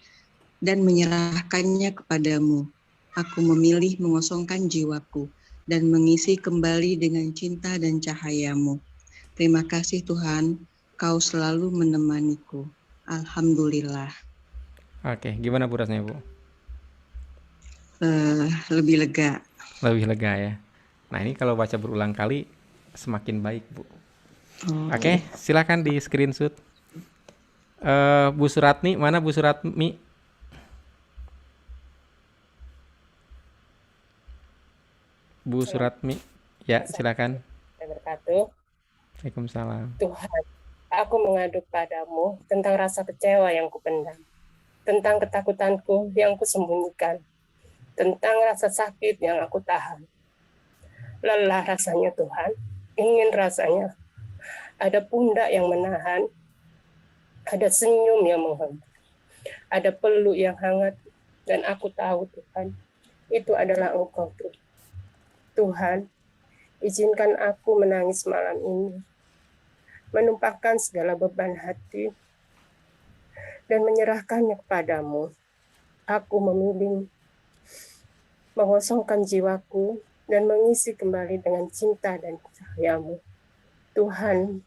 S4: dan menyerahkannya kepadamu. Aku memilih mengosongkan jiwaku dan mengisi kembali dengan cinta dan cahayamu. Terima kasih Tuhan, Kau selalu menemaniku. Alhamdulillah.
S1: Oke, gimana Bu rasanya Bu?
S4: Lebih lega.
S1: Lebih lega ya. Nah ini kalau baca berulang kali semakin baik Bu. Oke, silakan di screenshot. Bu Suratni, mana Bu Suratmi? Bu Suratmi. Ya, silakan.
S5: Wabarakatuh.
S1: Waalaikumsalam.
S5: Tuhan, aku mengadu padamu tentang rasa kecewa yang kupendam, tentang ketakutanku yang kusembunyikan, tentang rasa sakit yang aku tahan. Lelah rasanya Tuhan, ingin rasanya. Ada pundak yang menahan, ada senyum yang menghembus, ada peluk yang hangat, dan aku tahu Tuhan, itu adalah Engkau Tuhan. Tuhan, izinkan aku menangis malam ini, menumpahkan segala beban hati, dan menyerahkannya kepadamu. Aku memilih mengosongkan jiwaku dan mengisi kembali dengan cinta dan cahayamu. Tuhan,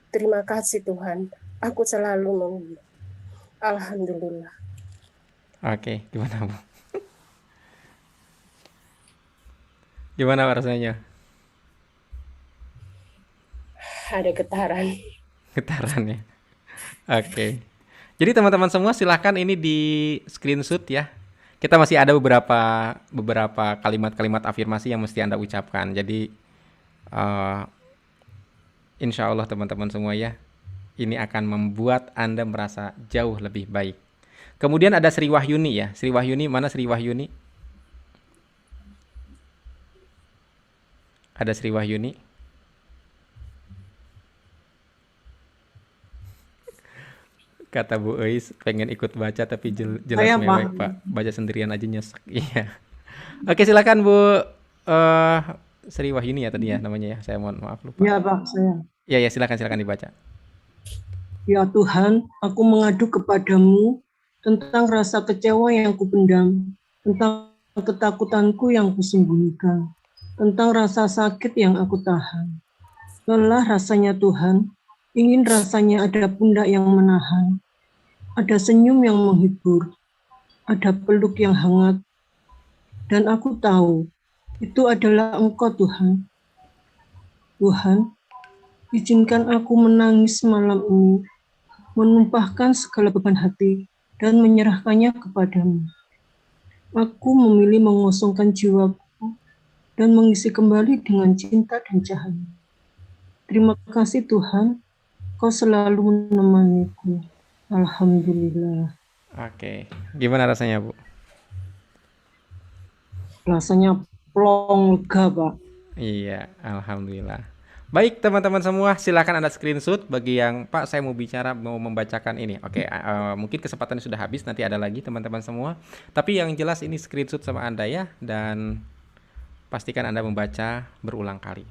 S5: terima kasih Tuhan. Aku selalu mengingat. Alhamdulillah.
S1: Oke, gimana Bu? Gimana rasanya?
S5: Ada getaran.
S1: Getaran ya. Oke. Jadi teman-teman semua silahkan ini di screenshot ya. Kita masih ada beberapa kalimat-kalimat afirmasi yang mesti Anda ucapkan. Jadi insya Allah teman-teman semua ya, ini akan membuat Anda merasa jauh lebih baik. Kemudian ada Sri Wahyuni ya. Sri Wahyuni, mana Sri Wahyuni? Ada Sri Wahyuni? Kata Bu Eis pengen ikut baca tapi jelas
S6: Saya,
S1: mewek Pak. Baca sendirian aja nyesek. Iya. Oke silakan Bu Sri Wahyuni ya tadi ya namanya ya. Saya mohon maaf lupa.
S6: Ya Pak, saya.
S1: Ya silakan dibaca.
S6: Ya Tuhan, aku mengadu kepadamu tentang rasa kecewa yang kupendam, tentang ketakutanku yang kusembunyikan, tentang rasa sakit yang aku tahan. Lelah rasanya Tuhan, ingin rasanya ada pundak yang menahan, ada senyum yang menghibur, ada peluk yang hangat, dan aku tahu itu adalah Engkau Tuhan. Tuhan, izinkan aku menangis malam ini, menumpahkan segala beban hati, dan menyerahkannya kepadamu. Aku memilih mengosongkan jiwaku dan mengisi kembali dengan cinta dan cahaya. Terima kasih Tuhan, Kau selalu menemaniku. Alhamdulillah.
S1: Oke. Gimana rasanya Bu?
S6: Rasanya plong lega Pak.
S1: Iya, alhamdulillah. Baik teman-teman semua, silakan Anda screenshot bagi yang Pak saya mau bicara, mau membacakan ini. Oke, mungkin kesempatannya sudah habis, nanti ada lagi teman-teman semua. Tapi yang jelas ini screenshot sama Anda ya, dan pastikan Anda membaca berulang kali.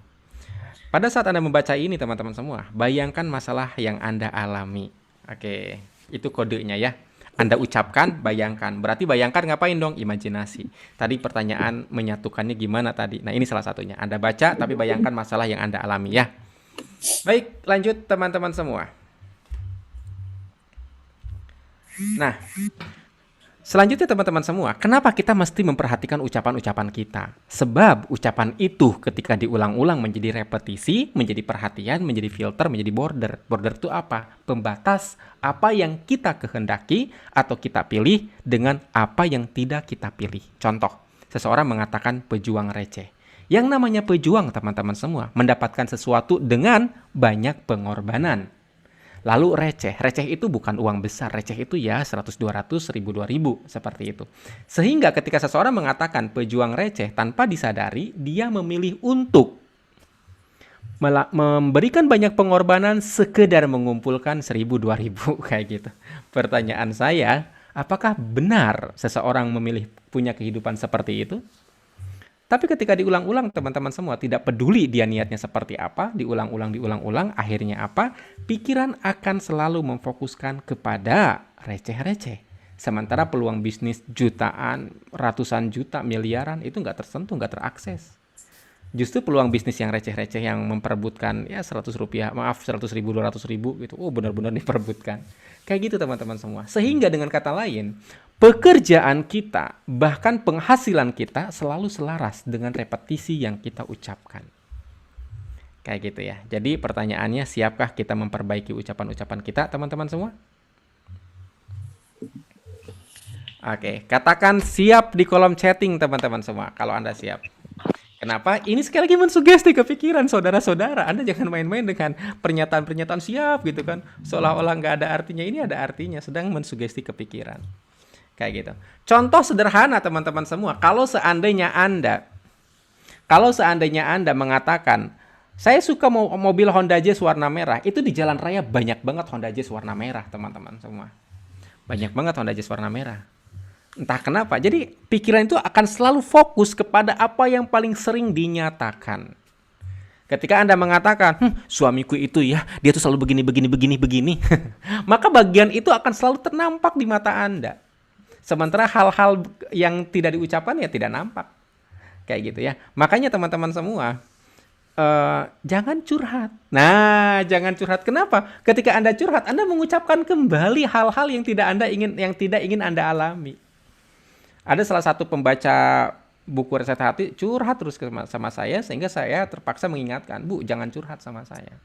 S1: Pada saat Anda membaca ini teman-teman semua, bayangkan masalah yang Anda alami. Oke, itu kodenya ya. Anda ucapkan, bayangkan. Berarti bayangkan ngapain dong? Imajinasi. Tadi pertanyaan menyatukannya gimana tadi? Nah ini salah satunya. Anda baca tapi bayangkan masalah yang Anda alami ya. Baik, lanjut teman-teman semua. Nah, selanjutnya teman-teman semua, kenapa kita mesti memperhatikan ucapan-ucapan kita? Sebab ucapan itu ketika diulang-ulang menjadi repetisi, menjadi perhatian, menjadi filter, menjadi border. Border itu apa? Pembatas apa yang kita kehendaki atau kita pilih dengan apa yang tidak kita pilih. Contoh, seseorang mengatakan pejuang receh. Yang namanya pejuang teman-teman semua, mendapatkan sesuatu dengan banyak pengorbanan. Lalu receh itu bukan uang besar, receh itu ya 100, 200, 1000, 2000, seperti itu. Sehingga ketika seseorang mengatakan pejuang receh tanpa disadari, dia memilih untuk memberikan banyak pengorbanan sekedar mengumpulkan 1000, 2000 kayak gitu. Pertanyaan saya, apakah benar seseorang memilih punya kehidupan seperti itu? Tapi ketika diulang-ulang teman-teman semua, tidak peduli dia niatnya seperti apa, diulang-ulang, akhirnya apa? Pikiran akan selalu memfokuskan kepada receh-receh. Sementara peluang bisnis jutaan, ratusan juta, miliaran itu nggak tersentuh, nggak terakses. Justru peluang bisnis yang receh-receh yang memperebutkan ya 100 rupiah, maaf 100 ribu, 200 ribu gitu, benar-benar diperebutkan. Kayak gitu teman-teman semua. Sehingga dengan kata lain, pekerjaan kita, bahkan penghasilan kita selalu selaras dengan repetisi yang kita ucapkan. Kayak gitu ya. Jadi pertanyaannya, siapkah kita memperbaiki ucapan-ucapan kita teman-teman semua? Oke, katakan siap di kolom chatting teman-teman semua kalau Anda siap. Kenapa? Ini sekali lagi mensugesti kepikiran saudara-saudara. Anda jangan main-main dengan pernyataan-pernyataan siap gitu kan. Seolah-olah nggak ada artinya. Ini ada artinya, sedang mensugesti kepikiran. Kayak gitu. Contoh sederhana teman-teman semua. Kalau seandainya Anda mengatakan, saya suka mobil Honda Jazz warna merah, itu di jalan raya banyak banget Honda Jazz warna merah, teman-teman semua. Banyak banget Honda Jazz warna merah. Entah kenapa. Jadi pikiran itu akan selalu fokus kepada apa yang paling sering dinyatakan. Ketika Anda mengatakan, suamiku itu ya, dia tuh selalu begini. Maka bagian itu akan selalu ternampak di mata Anda. Sementara hal-hal yang tidak diucapkan ya tidak nampak. Kayak gitu ya. Makanya teman-teman semua, jangan curhat. Nah, jangan curhat. Kenapa? Ketika Anda curhat, Anda mengucapkan kembali hal-hal yang tidak ingin Anda alami. Ada salah satu pembaca buku Resep Hati curhat terus sama saya, sehingga saya terpaksa mengingatkan, Bu, jangan curhat sama saya.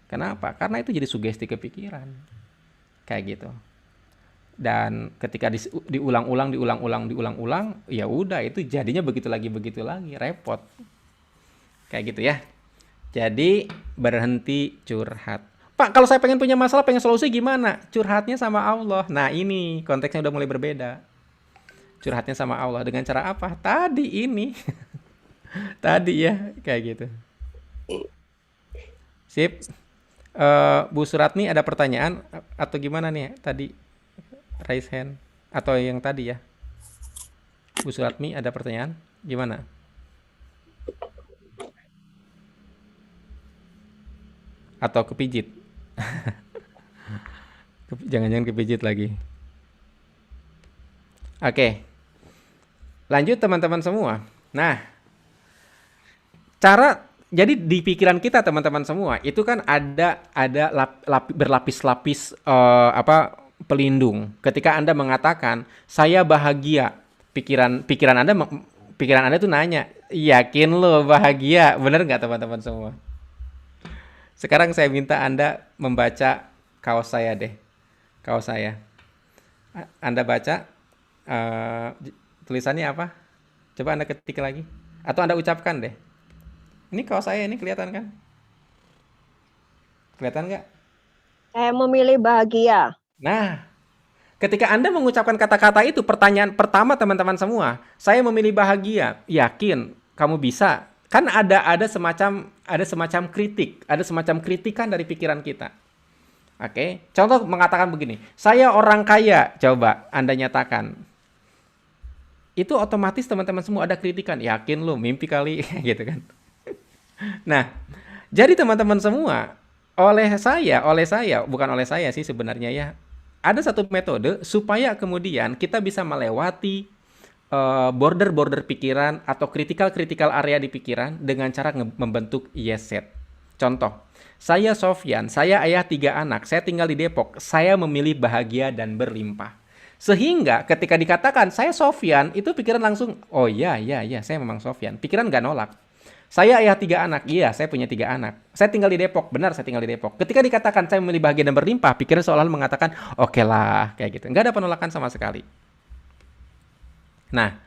S1: Kenapa? Karena itu jadi sugesti kepikiran. Kayak gitu. Dan ketika diulang-ulang, ya udah itu jadinya begitu lagi, repot. Kayak gitu ya. Jadi berhenti curhat. Pak, kalau saya pengen punya masalah, pengen solusi gimana? Curhatnya sama Allah. Nah, ini konteksnya udah mulai berbeda. Curhatnya sama Allah dengan cara apa? Tadi ini. Tadi ya, kayak gitu. Sip. Bu Suratni ada pertanyaan atau gimana nih tadi? Raise hand atau yang tadi ya? Bu Suratni ada pertanyaan? Gimana? Atau kepijit? Jangan-jangan kepijit lagi. Oke. Lanjut teman-teman semua. Nah, jadi di pikiran kita teman-teman semua itu kan ada berlapis-lapis pelindung. Ketika Anda mengatakan saya bahagia, pikiran Anda tuh nanya, yakin lo bahagia? Bener nggak teman-teman semua? Sekarang saya minta Anda membaca kaos saya deh. Kaos saya. Anda baca tulisannya apa? Coba Anda ketik lagi. Atau Anda ucapkan deh. Ini kaos saya, ini kelihatan kan? Kelihatan nggak?
S7: Saya memilih bahagia.
S1: Nah, ketika Anda mengucapkan kata-kata itu, pertanyaan pertama teman-teman semua, saya memilih bahagia. Yakin kamu bisa? Kan ada semacam kritik, ada semacam kritikan dari pikiran kita. Oke, contoh mengatakan begini, saya orang kaya, coba Anda nyatakan. Itu otomatis teman-teman semua ada kritikan, yakin lu, mimpi kali, gitu kan. Nah, jadi teman-teman semua, oleh saya, bukan oleh saya sih sebenarnya ya, ada satu metode supaya kemudian kita bisa melewati border-border pikiran atau kritikal area di pikiran dengan cara membentuk yes set. Contoh, saya Sofyan, saya ayah 3 anak, saya tinggal di Depok, saya memilih bahagia dan berlimpah. Sehingga ketika dikatakan saya Sofyan, itu pikiran langsung, oh iya, saya memang Sofyan. Pikiran nggak nolak. Saya ayah 3 anak, iya saya punya 3 anak. Saya tinggal di Depok, benar saya tinggal di Depok. Ketika dikatakan saya memilih bahagia dan berlimpah, pikiran seolah mengatakan, oke lah, kayak gitu. Nggak ada penolakan sama sekali. Nah,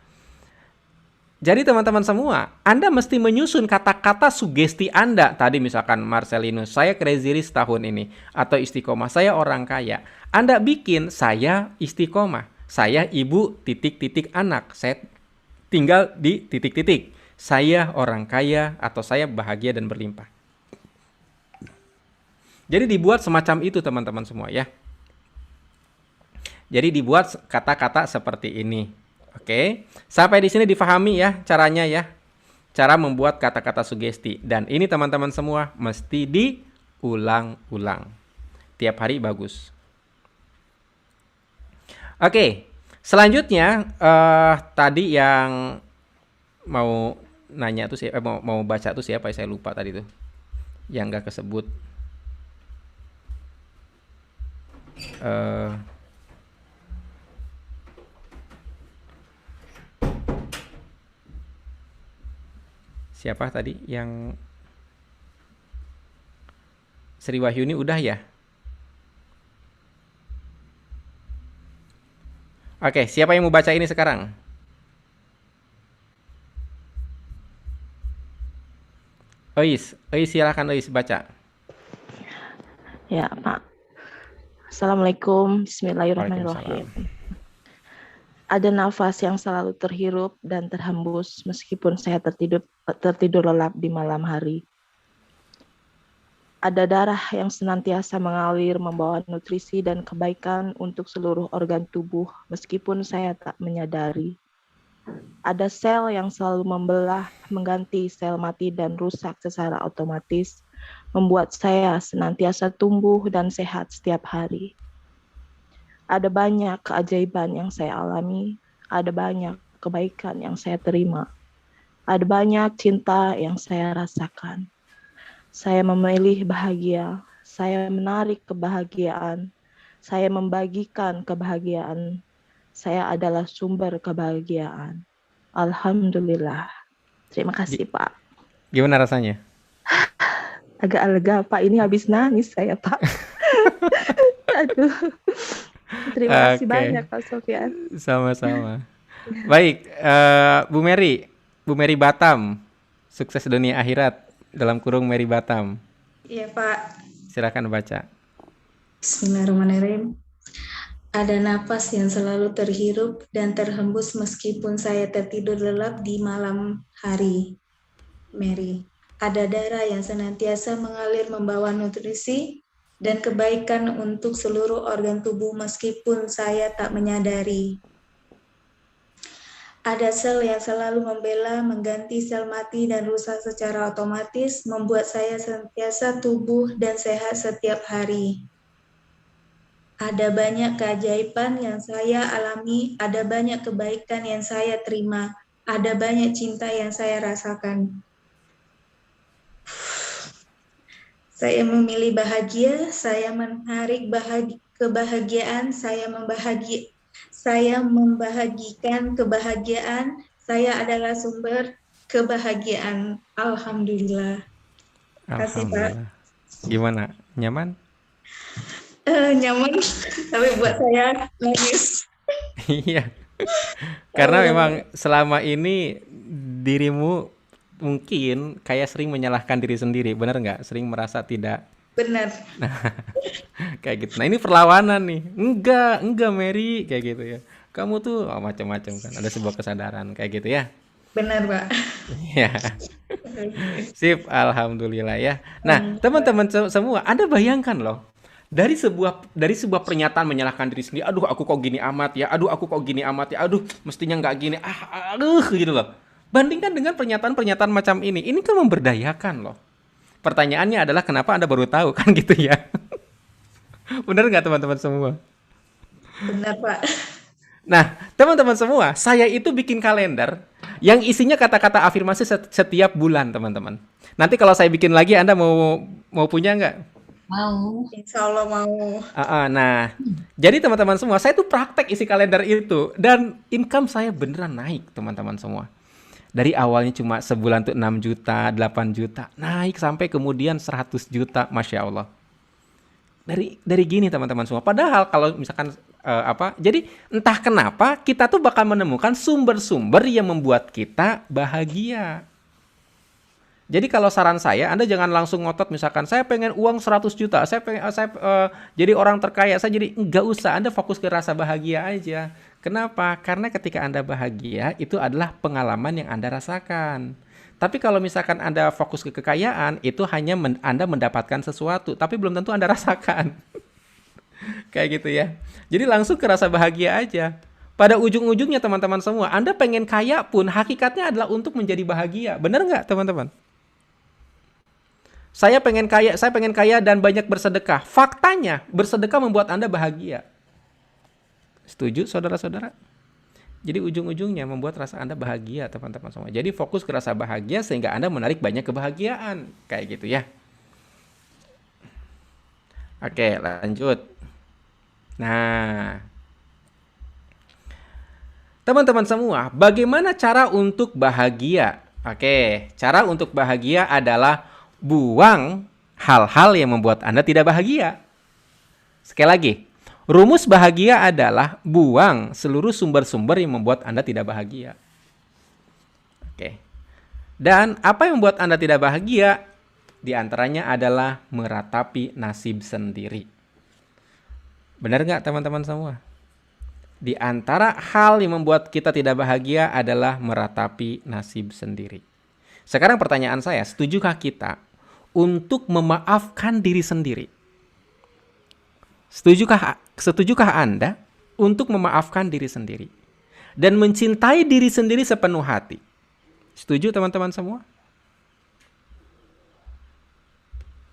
S1: jadi teman-teman semua, Anda mesti menyusun kata-kata sugesti Anda. Tadi misalkan Marcelinus, saya crazy rich tahun ini. Atau istiqomah, saya orang kaya. Anda bikin, saya istiqomah. Saya ibu titik-titik anak. Saya tinggal di titik-titik. Saya orang kaya atau saya bahagia dan berlimpah. Jadi dibuat semacam itu teman-teman semua ya. Jadi dibuat kata-kata seperti ini. Oke, sampai di sini difahami ya caranya ya. Cara membuat kata-kata sugesti. Dan ini teman-teman semua mesti diulang-ulang. Tiap hari bagus. Oke, selanjutnya tadi yang mau nanya tuh siapa, mau baca tuh siapa? Saya lupa tadi tuh. Yang nggak kesebut. Siapa tadi yang Sri Wahyuni udah ya? Oke, siapa yang mau baca ini sekarang? Ois silakan Ois baca.
S8: Ya, Pak. Assalamualaikum.
S1: Waalaikumsalam.
S8: Bismillahirrahmanirrahim. Ada nafas yang selalu terhirup dan terhembus meskipun saya tertidur lelap di malam hari. Ada darah yang senantiasa mengalir membawa nutrisi dan kebaikan untuk seluruh organ tubuh meskipun saya tak menyadari. Ada sel yang selalu membelah, mengganti sel mati dan rusak secara otomatis, membuat saya senantiasa tumbuh dan sehat setiap hari. Ada banyak keajaiban yang saya alami, ada banyak kebaikan yang saya terima, ada banyak cinta yang saya rasakan. Saya memilih bahagia, saya menarik kebahagiaan, saya membagikan kebahagiaan, saya adalah sumber kebahagiaan. Alhamdulillah. Terima kasih, Pak.
S1: Gimana rasanya?
S8: Agak lega, Pak. Ini habis nangis saya, Pak. Aduh. Terima kasih banyak, Pak Sofyan.
S1: Sama-sama. Baik, Bu Mary Batam, sukses dunia akhirat dalam kurung Mary Batam.
S9: Iya, Pak.
S1: Silakan baca.
S9: Bismillahirrahmanirrahim. Ada napas yang selalu terhirup dan terhembus meskipun saya tertidur lelap di malam hari. Mary. Ada darah yang senantiasa mengalir membawa nutrisi dan kebaikan untuk seluruh organ tubuh meskipun saya tak menyadari. Ada sel yang selalu membela, mengganti sel mati dan rusak secara otomatis, membuat saya senantiasa tubuh dan sehat setiap hari. Ada banyak keajaiban yang saya alami, ada banyak kebaikan yang saya terima, ada banyak cinta yang saya rasakan. Saya memilih bahagia, saya menarik kebahagiaan, saya membahagikan kebahagiaan, saya adalah sumber kebahagiaan. Alhamdulillah. Terima kasih, Pak.
S1: Gimana? Nyaman?
S9: Nyaman, tapi buat saya nangis.
S1: Iya. Karena memang selama ini dirimu mungkin kayak sering menyalahkan diri sendiri, benar nggak? Sering merasa tidak.
S9: Benar.
S1: Nah, kayak gitu. Nah ini perlawanan nih. Enggak Mary, kayak gitu ya. Kamu tuh macam-macam kan. Ada sebuah kesadaran kayak gitu ya.
S9: Benar, Pak.
S1: Ya. Sip, alhamdulillah ya. Nah, teman-teman semua, Anda bayangkan loh. Dari sebuah pernyataan menyalahkan diri sendiri. Aduh, aku kok gini amat ya. Aduh, aku kok gini amat ya. Aduh, mestinya nggak gini. Gitu loh. Bandingkan dengan pernyataan-pernyataan macam ini kan memberdayakan loh. Pertanyaannya adalah kenapa Anda baru tahu kan gitu ya? Benar nggak teman-teman semua?
S9: Benar, Pak.
S1: Nah, teman-teman semua, saya itu bikin kalender yang isinya kata-kata afirmasi setiap bulan, teman-teman. Nanti kalau saya bikin lagi, Anda mau punya nggak?
S2: Mau.
S9: Insya Allah mau.
S1: Nah, jadi teman-teman semua, saya tuh praktek isi kalender itu dan income saya beneran naik, teman-teman semua. Dari awalnya cuma sebulan tuh 6 juta, 8 juta, naik sampai kemudian 100 juta, Masya Allah. Dari gini teman-teman semua. Padahal kalau misalkan jadi entah kenapa kita tuh bakal menemukan sumber-sumber yang membuat kita bahagia. Jadi kalau saran saya, Anda jangan langsung ngotot misalkan saya pengen uang 100 juta, saya jadi orang terkaya, saya jadi enggak usah, Anda fokus ke rasa bahagia aja. Kenapa? Karena ketika Anda bahagia, itu adalah pengalaman yang Anda rasakan. Tapi kalau misalkan Anda fokus ke kekayaan, itu hanya Anda mendapatkan sesuatu, tapi belum tentu Anda rasakan. Kayak gitu ya. Jadi langsung ke rasa bahagia aja. Pada ujung-ujungnya teman-teman semua, Anda pengen kaya pun, hakikatnya adalah untuk menjadi bahagia. Benar nggak teman-teman? Saya pengen kaya dan banyak bersedekah. Faktanya, bersedekah membuat Anda bahagia. Setuju saudara-saudara? Jadi ujung-ujungnya membuat rasa Anda bahagia, teman-teman semua. Jadi fokus ke rasa bahagia sehingga Anda menarik banyak kebahagiaan. Kayak gitu ya. Oke, lanjut. Nah, teman-teman semua, bagaimana cara untuk bahagia? Oke, cara untuk bahagia adalah buang hal-hal yang membuat Anda tidak bahagia. Sekali lagi, rumus bahagia adalah buang seluruh sumber-sumber yang membuat Anda tidak bahagia. Oke. Dan apa yang membuat Anda tidak bahagia? Di antaranya adalah meratapi nasib sendiri. Benar nggak teman-teman semua? Di antara hal yang membuat kita tidak bahagia adalah meratapi nasib sendiri. Sekarang pertanyaan saya, setujukah kita untuk memaafkan diri sendiri? Setujukah Anda untuk memaafkan diri sendiri dan mencintai diri sendiri sepenuh hati? Setuju teman-teman semua?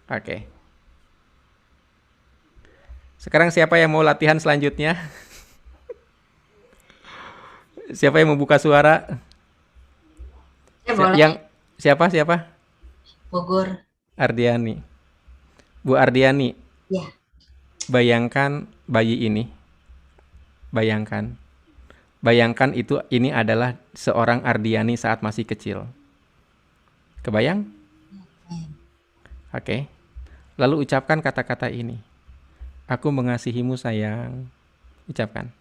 S1: Oke. Sekarang siapa yang mau latihan selanjutnya? Siapa yang mau buka suara?
S2: Boleh.
S1: Siapa?
S2: Bogor.
S1: Ardiani. Bu Ardiani.
S2: Ya.
S1: Bayangkan bayi ini. Bayangkan ini adalah seorang Ardiani saat masih kecil. Kebayang? Oke. Lalu ucapkan kata-kata ini. Aku mengasihimu sayang. Ucapkan.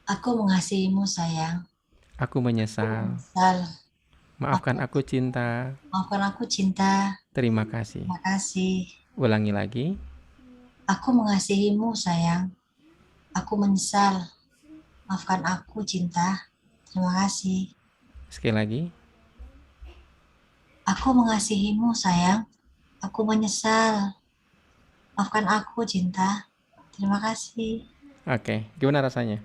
S2: Aku mengasihimu sayang.
S1: Aku menyesal. Maafkan aku cinta.
S2: Maafkan aku cinta.
S1: Terima kasih.
S2: Terima kasih.
S1: Ulangi lagi.
S2: Aku mengasihimu sayang. Aku menyesal. Maafkan aku cinta. Terima kasih.
S1: Sekali lagi.
S2: Aku mengasihimu sayang. Aku menyesal. Maafkan aku cinta. Terima kasih.
S1: Oke, gimana rasanya?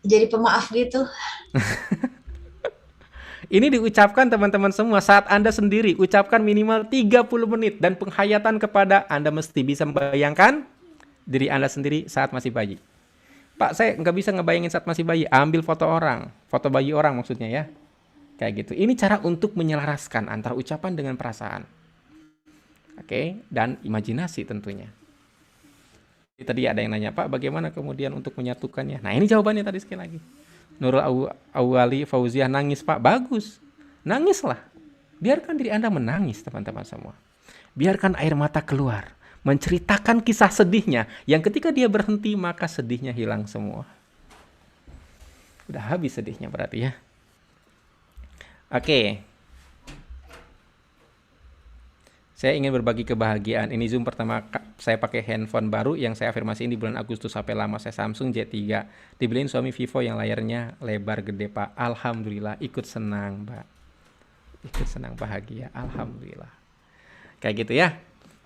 S2: Jadi pemaaf gitu.
S1: Ini diucapkan teman-teman semua saat Anda sendiri. Ucapkan minimal 30 menit. Dan penghayatan kepada Anda mesti bisa membayangkan diri Anda sendiri saat masih bayi. Pak, saya nggak bisa ngebayangin saat masih bayi. Ambil foto orang. Foto bayi orang maksudnya ya. Kayak gitu. Ini cara untuk menyelaraskan antara ucapan dengan perasaan. Oke, dan imajinasi tentunya. Tadi ada yang nanya, Pak, bagaimana kemudian untuk menyatukannya? Nah, ini jawabannya tadi sekali lagi. Nurul Awali Fauziah nangis, Pak. Bagus. Nangislah. Biarkan diri Anda menangis, teman-teman semua. Biarkan air mata keluar. Menceritakan kisah sedihnya. Yang ketika dia berhenti, maka sedihnya hilang semua. Udah habis sedihnya berarti ya. Oke. Saya ingin berbagi kebahagiaan. Ini Zoom pertama saya pakai handphone baru yang saya afirmasiin di bulan Agustus. HP lama saya Samsung J3. Dibeliin suami Vivo yang layarnya lebar gede, Pak. Alhamdulillah, ikut senang, Pak. Ikut senang, bahagia. Alhamdulillah. Kayak gitu ya.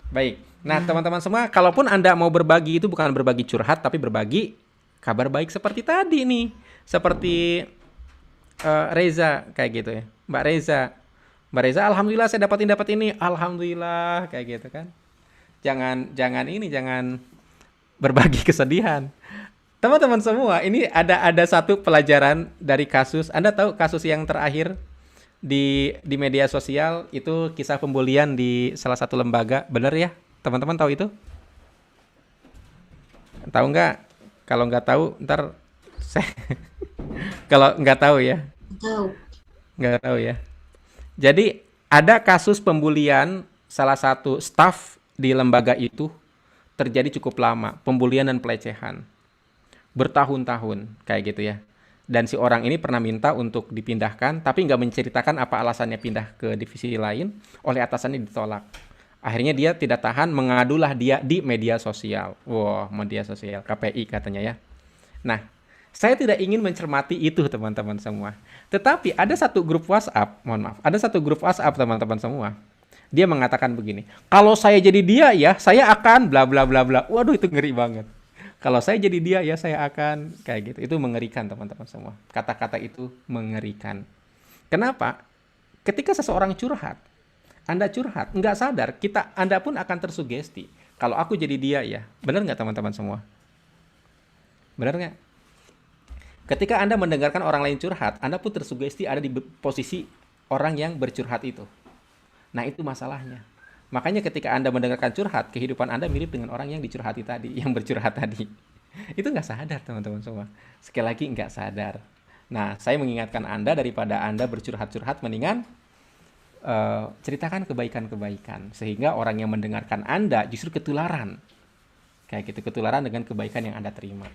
S1: Baik. Nah, teman-teman semua, kalaupun Anda mau berbagi itu bukan berbagi curhat, tapi berbagi kabar baik seperti tadi nih. Seperti Reza kayak gitu ya. Mbak Reza, alhamdulillah saya dapat ini. Alhamdulillah kayak gitu kan. Jangan berbagi kesedihan. Teman-teman semua, ini ada satu pelajaran dari kasus. Anda tahu kasus yang terakhir di media sosial itu kisah pembulian di salah satu lembaga, bener ya? Teman-teman tahu itu? Tahu nggak? Kalau nggak tahu, ntar saya kalau nggak tahu ya. Nggak tahu ya. Jadi ada kasus pembulian salah satu staf di lembaga itu terjadi cukup lama, pembulian dan pelecehan. Bertahun-tahun kayak gitu ya. Dan si orang ini pernah minta untuk dipindahkan, tapi nggak menceritakan apa alasannya pindah ke divisi lain, oleh atasannya ditolak. Akhirnya dia tidak tahan, mengadulah dia di media sosial. Wah, media sosial, KPI katanya ya. Nah, saya tidak ingin mencermati itu teman-teman semua. Tetapi ada satu grup WhatsApp, ada satu grup WhatsApp teman-teman semua. Dia mengatakan begini, kalau saya jadi dia ya, saya akan bla bla bla bla. Waduh, itu ngeri banget. Kalau saya jadi dia ya, saya akan kayak gitu. Itu mengerikan teman-teman semua. Kata-kata itu mengerikan. Kenapa? Ketika seseorang curhat, Anda curhat, nggak sadar, Anda pun akan tersugesti. Kalau aku jadi dia ya, benar nggak teman-teman semua? Benar nggak? Ketika Anda mendengarkan orang lain curhat, Anda pun tersugesti ada di posisi orang yang bercurhat itu. Nah, itu masalahnya. Makanya ketika Anda mendengarkan curhat, kehidupan Anda mirip dengan orang yang dicurhati tadi, yang bercurhat tadi. Itu nggak sadar, teman-teman semua. Sekali lagi, nggak sadar. Nah, saya mengingatkan Anda, daripada Anda bercurhat-curhat, mendingan ceritakan kebaikan-kebaikan. Sehingga orang yang mendengarkan Anda justru ketularan. Kayak gitu, ketularan dengan kebaikan yang Anda terima.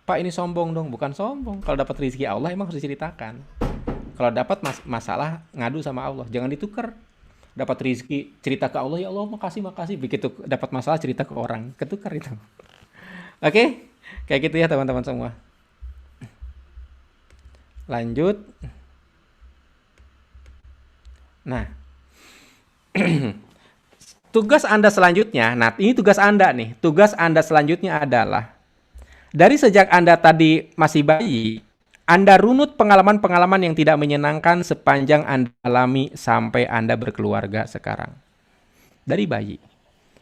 S1: Pak, ini sombong dong. Bukan sombong. Kalau dapat rezeki Allah emang harus diceritakan. Kalau dapat masalah, ngadu sama Allah. Jangan ditukar. Dapat rizki, cerita ke Allah, ya Allah makasih, makasih. Begitu dapat masalah, cerita ke orang. Ketukar itu. Oke? Kayak gitu ya teman-teman semua. Lanjut. Nah, tugas Anda selanjutnya, nah ini tugas Anda nih. Tugas Anda selanjutnya adalah, dari sejak Anda tadi masih bayi, Anda runut pengalaman-pengalaman yang tidak menyenangkan sepanjang Anda alami sampai Anda berkeluarga sekarang. Dari bayi,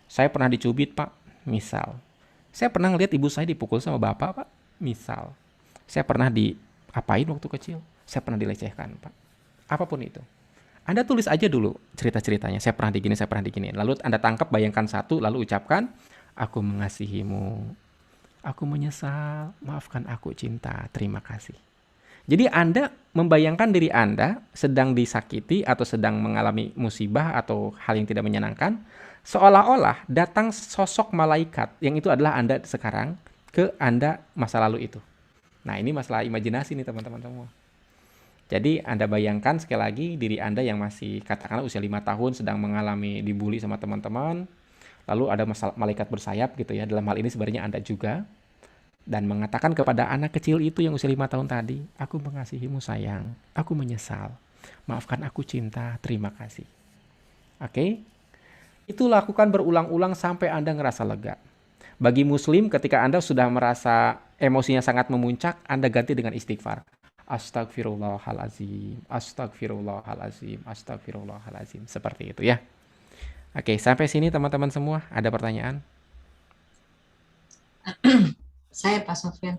S1: saya pernah dicubit, Pak, misal. Saya pernah ngeliat ibu saya dipukul sama bapak, Pak, misal. Saya pernah diapain waktu kecil, saya pernah dilecehkan, Pak. Apapun itu. Anda tulis aja dulu cerita-ceritanya, saya pernah digini, saya pernah digini. Lalu Anda tangkap, bayangkan satu, lalu ucapkan, aku mengasihimu, aku menyesal, maafkan aku cinta, terima kasih. Jadi Anda membayangkan diri Anda sedang disakiti atau sedang mengalami musibah atau hal yang tidak menyenangkan, seolah-olah datang sosok malaikat yang itu adalah Anda sekarang ke Anda masa lalu itu. Nah, ini masalah imajinasi nih teman-teman semua. Jadi Anda bayangkan sekali lagi diri Anda yang masih katakanlah usia 5 tahun sedang mengalami dibully sama teman-teman, lalu ada malaikat bersayap gitu ya, dalam hal ini sebenarnya Anda juga, dan mengatakan kepada anak kecil itu yang usia 5 tahun tadi, aku mengasihimu sayang, aku menyesal, maafkan aku cinta, terima kasih. Oke? Itu lakukan berulang-ulang sampai Anda ngerasa lega. Bagi muslim ketika Anda sudah merasa emosinya sangat memuncak, Anda ganti dengan istighfar. Astagfirullahalazim, astagfirullahalazim, astagfirullahalazim. Seperti itu ya. Oke, sampai sini teman-teman semua, ada pertanyaan?
S2: Saya Pak Sofyan.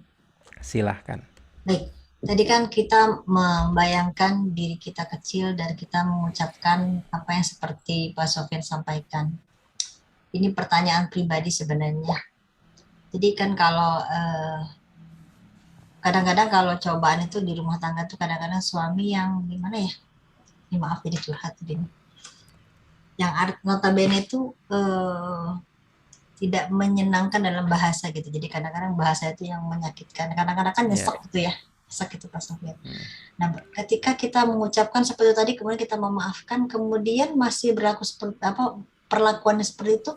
S1: Silahkan.
S2: Baik, tadi kan kita membayangkan diri kita kecil dan kita mengucapkan apa yang seperti Pak Sofyan sampaikan. Ini pertanyaan pribadi sebenarnya. Jadi kan kalau kadang-kadang kalau cobaan itu di rumah tangga itu kadang-kadang suami yang gimana ya? Ini maaf jadi curhat ini. Yang notabene itu tidak menyenangkan dalam bahasa gitu. Jadi kadang-kadang bahasa itu yang menyakitkan. Kadang-kadang kan nyesek gitu ya. Nyesek itu Pak Sofyan. Nah, ketika kita mengucapkan seperti tadi, kemudian kita memaafkan, kemudian masih berlaku seperti apa, perlakuannya seperti itu,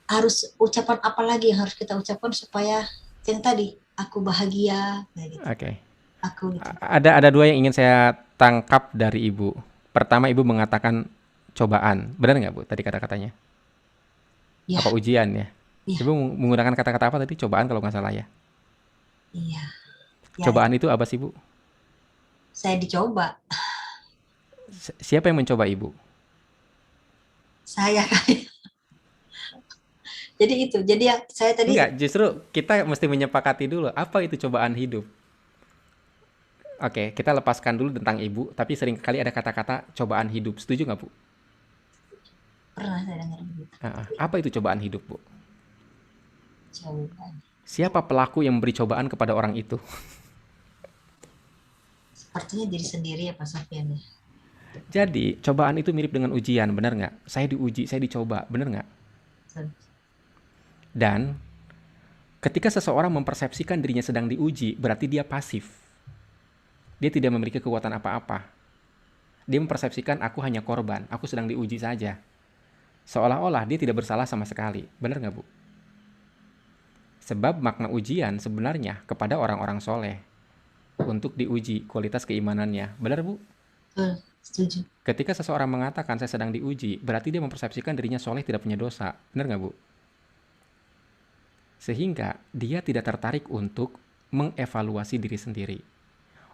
S2: harus ucapan apa lagi yang harus kita ucapkan supaya yang tadi, aku bahagia. Gitu.
S1: Oke.
S2: Aku gitu.
S1: Ada dua yang ingin saya tangkap dari Ibu. Pertama, Ibu mengatakan cobaan. Benar nggak, Bu, tadi kata-katanya? Ya. Apa ujian ya? Ya? Ibu menggunakan kata-kata apa tadi? Cobaan kalau nggak salah ya?
S2: Iya. Ya,
S1: cobaan itu apa sih, Bu?
S2: Saya dicoba.
S1: Siapa yang mencoba Ibu?
S2: Saya kali. Jadi itu. Jadi ya, saya tadi...
S1: Enggak, justru kita mesti menyepakati dulu. Apa itu cobaan hidup? Oke, kita lepaskan dulu tentang Ibu. Tapi seringkali ada kata-kata cobaan hidup. Setuju nggak, Bu?
S2: Pernah saya dengar begitu.
S1: Apa itu cobaan hidup, Bu?
S2: Cobaan.
S1: Siapa pelaku yang memberi cobaan kepada orang itu?
S2: Sepertinya diri sendiri ya Pak Sofyan.
S1: Jadi, cobaan itu mirip dengan ujian, benar nggak? Saya diuji, saya dicoba, benar nggak? Dan ketika seseorang mempersepsikan dirinya sedang diuji, berarti dia pasif. Dia tidak memiliki kekuatan apa-apa. Dia mempersepsikan aku hanya korban, aku sedang diuji saja. Seolah-olah dia tidak bersalah sama sekali. Benar nggak, Bu? Sebab makna ujian sebenarnya kepada orang-orang soleh untuk diuji kualitas keimanannya. Benar, Bu?
S2: Setuju.
S1: Ketika seseorang mengatakan saya sedang diuji, berarti dia mempersepsikan dirinya soleh tidak punya dosa. Benar nggak, Bu? Sehingga dia tidak tertarik untuk mengevaluasi diri sendiri.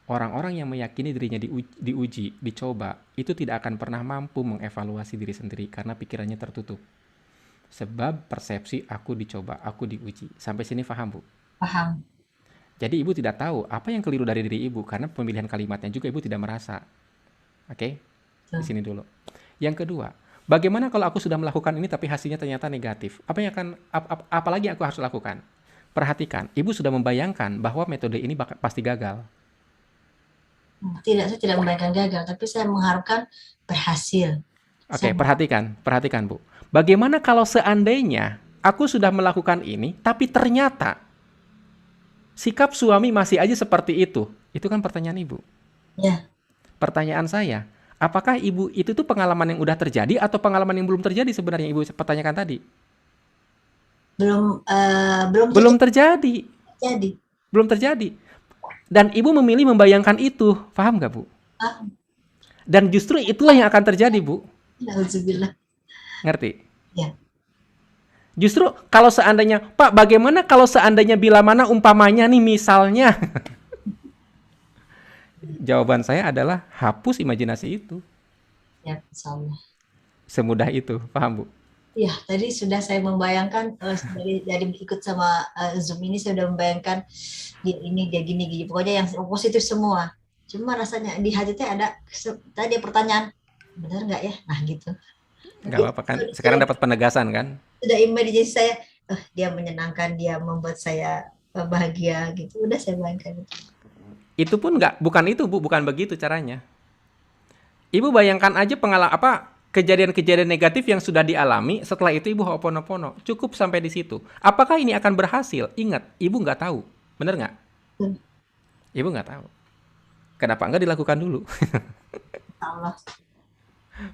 S1: Orang-orang yang meyakini dirinya diuji, dicoba, itu tidak akan pernah mampu mengevaluasi diri sendiri karena pikirannya tertutup. Sebab persepsi aku dicoba, aku diuji. Sampai sini paham, Bu?
S2: Paham.
S1: Jadi Ibu tidak tahu apa yang keliru dari diri Ibu karena pemilihan kalimatnya juga Ibu tidak merasa. Oke? Di sini dulu. Yang kedua, bagaimana kalau aku sudah melakukan ini tapi hasilnya ternyata negatif? Apalagi aku harus lakukan? Perhatikan, Ibu sudah membayangkan bahwa metode ini pasti gagal.
S2: Tidak, saya tidak membayangkan gagal, tapi saya mengharapkan berhasil.
S1: Oke, perhatikan Bu. Bagaimana kalau seandainya aku sudah melakukan ini, tapi ternyata sikap suami masih aja seperti itu? Itu kan pertanyaan Ibu.
S2: Ya.
S1: Pertanyaan saya, apakah Ibu itu tuh pengalaman yang udah terjadi atau pengalaman yang belum terjadi sebenarnya yang Ibu pertanyakan tadi?
S2: Belum
S1: Belum terjadi.
S2: terjadi.
S1: Belum terjadi. Dan Ibu memilih membayangkan itu. Paham nggak, Bu?
S2: Ah,
S1: Dan justru itulah yang akan terjadi, Bu.
S2: Alhamdulillah.
S1: Ngerti?
S2: Ya.
S1: Justru kalau seandainya, Pak, bagaimana kalau seandainya bila mana umpamanya nih misalnya? Jawaban saya adalah hapus imajinasi itu.
S2: Ya, insya Allah.
S1: Semudah itu, paham, Bu?
S2: Ya, tadi sudah saya membayangkan dari ikut sama Zoom ini saya sudah membayangkan dia gini. Pokoknya yang positif semua. Cuma rasanya di hati teh ada tadi pertanyaan, benar nggak ya? Nah gitu.
S1: Nggak apa-apa kan? Sekarang dapat penegasan kan?
S2: Sudah imajinasi saya, dia menyenangkan, dia membuat saya bahagia gitu. Udah saya bayangkan itu.
S1: Itu pun bukan itu, Bu, bukan begitu caranya. Ibu bayangkan aja kejadian-kejadian negatif yang sudah dialami, setelah itu Ibu ho'oponopono. Cukup sampai di situ. Apakah ini akan berhasil? Ingat, Ibu nggak tahu. Bener nggak? Ibu nggak tahu. Kenapa nggak dilakukan dulu?
S2: Allah.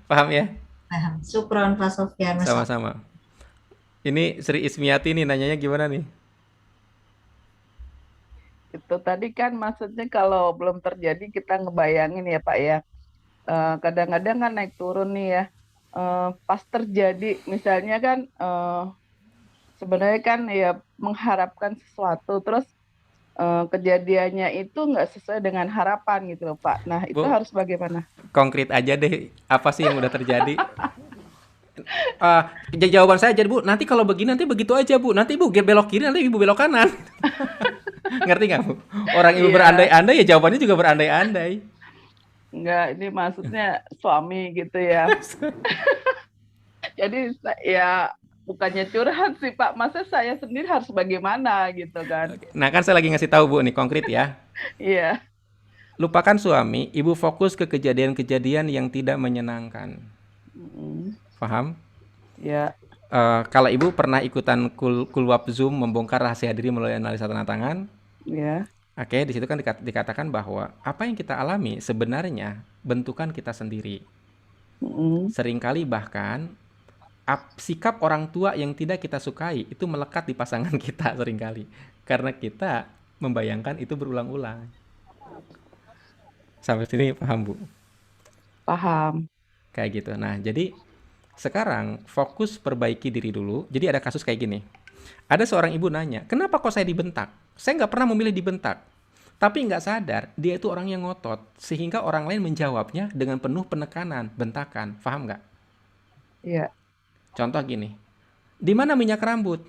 S1: Paham ya?
S2: Paham. Syukron Pak Sofyan.
S1: Sama-sama. Ini Sri Ismiati nih nanyanya gimana nih?
S10: Itu tadi kan maksudnya kalau belum terjadi kita ngebayangin ya Pak ya. Kadang-kadang kan naik turun nih ya. Pas terjadi misalnya kan sebenarnya kan ya mengharapkan sesuatu terus kejadiannya itu nggak sesuai dengan harapan gitu loh Pak. Nah itu
S1: Bu,
S10: harus bagaimana?
S1: konkret aja deh, apa sih yang udah terjadi? Jawaban saya jadi, Bu, nanti kalau begini nanti begitu aja, Bu. Nanti Ibu belok kiri, nanti Ibu belok kanan. Ngerti nggak, Bu? Orang Ibu berandai-andai ya jawabannya juga berandai-andai.
S10: Enggak, ini maksudnya suami gitu ya. Jadi ya bukannya curhat sih Pak, masa saya sendiri harus bagaimana gitu kan.
S1: Nah kan saya lagi ngasih tahu, Bu, nih konkret ya.
S10: Iya.
S1: Lupakan suami, Ibu fokus ke kejadian-kejadian yang tidak menyenangkan. Paham?
S10: Ya.
S1: Kalau Ibu pernah ikutan kulwap Zoom membongkar rahasia diri melalui analisa tanda tangan,
S10: ya.
S1: Oke, di situ kan dikatakan bahwa apa yang kita alami sebenarnya bentukan kita sendiri. Seringkali bahkan sikap orang tua yang tidak kita sukai itu melekat di pasangan kita seringkali karena kita membayangkan itu berulang-ulang. Sampai sini paham, Bu?
S10: Paham.
S1: Kayak gitu. Nah, jadi sekarang fokus perbaiki diri dulu. Jadi ada kasus kayak gini. Ada seorang ibu nanya, kenapa kok saya dibentak? Saya nggak pernah memilih dibentak. Tapi nggak sadar, dia itu orang yang ngotot. Sehingga orang lain menjawabnya dengan penuh penekanan, bentakan. Paham nggak?
S10: Iya.
S1: Contoh gini, di mana minyak rambut?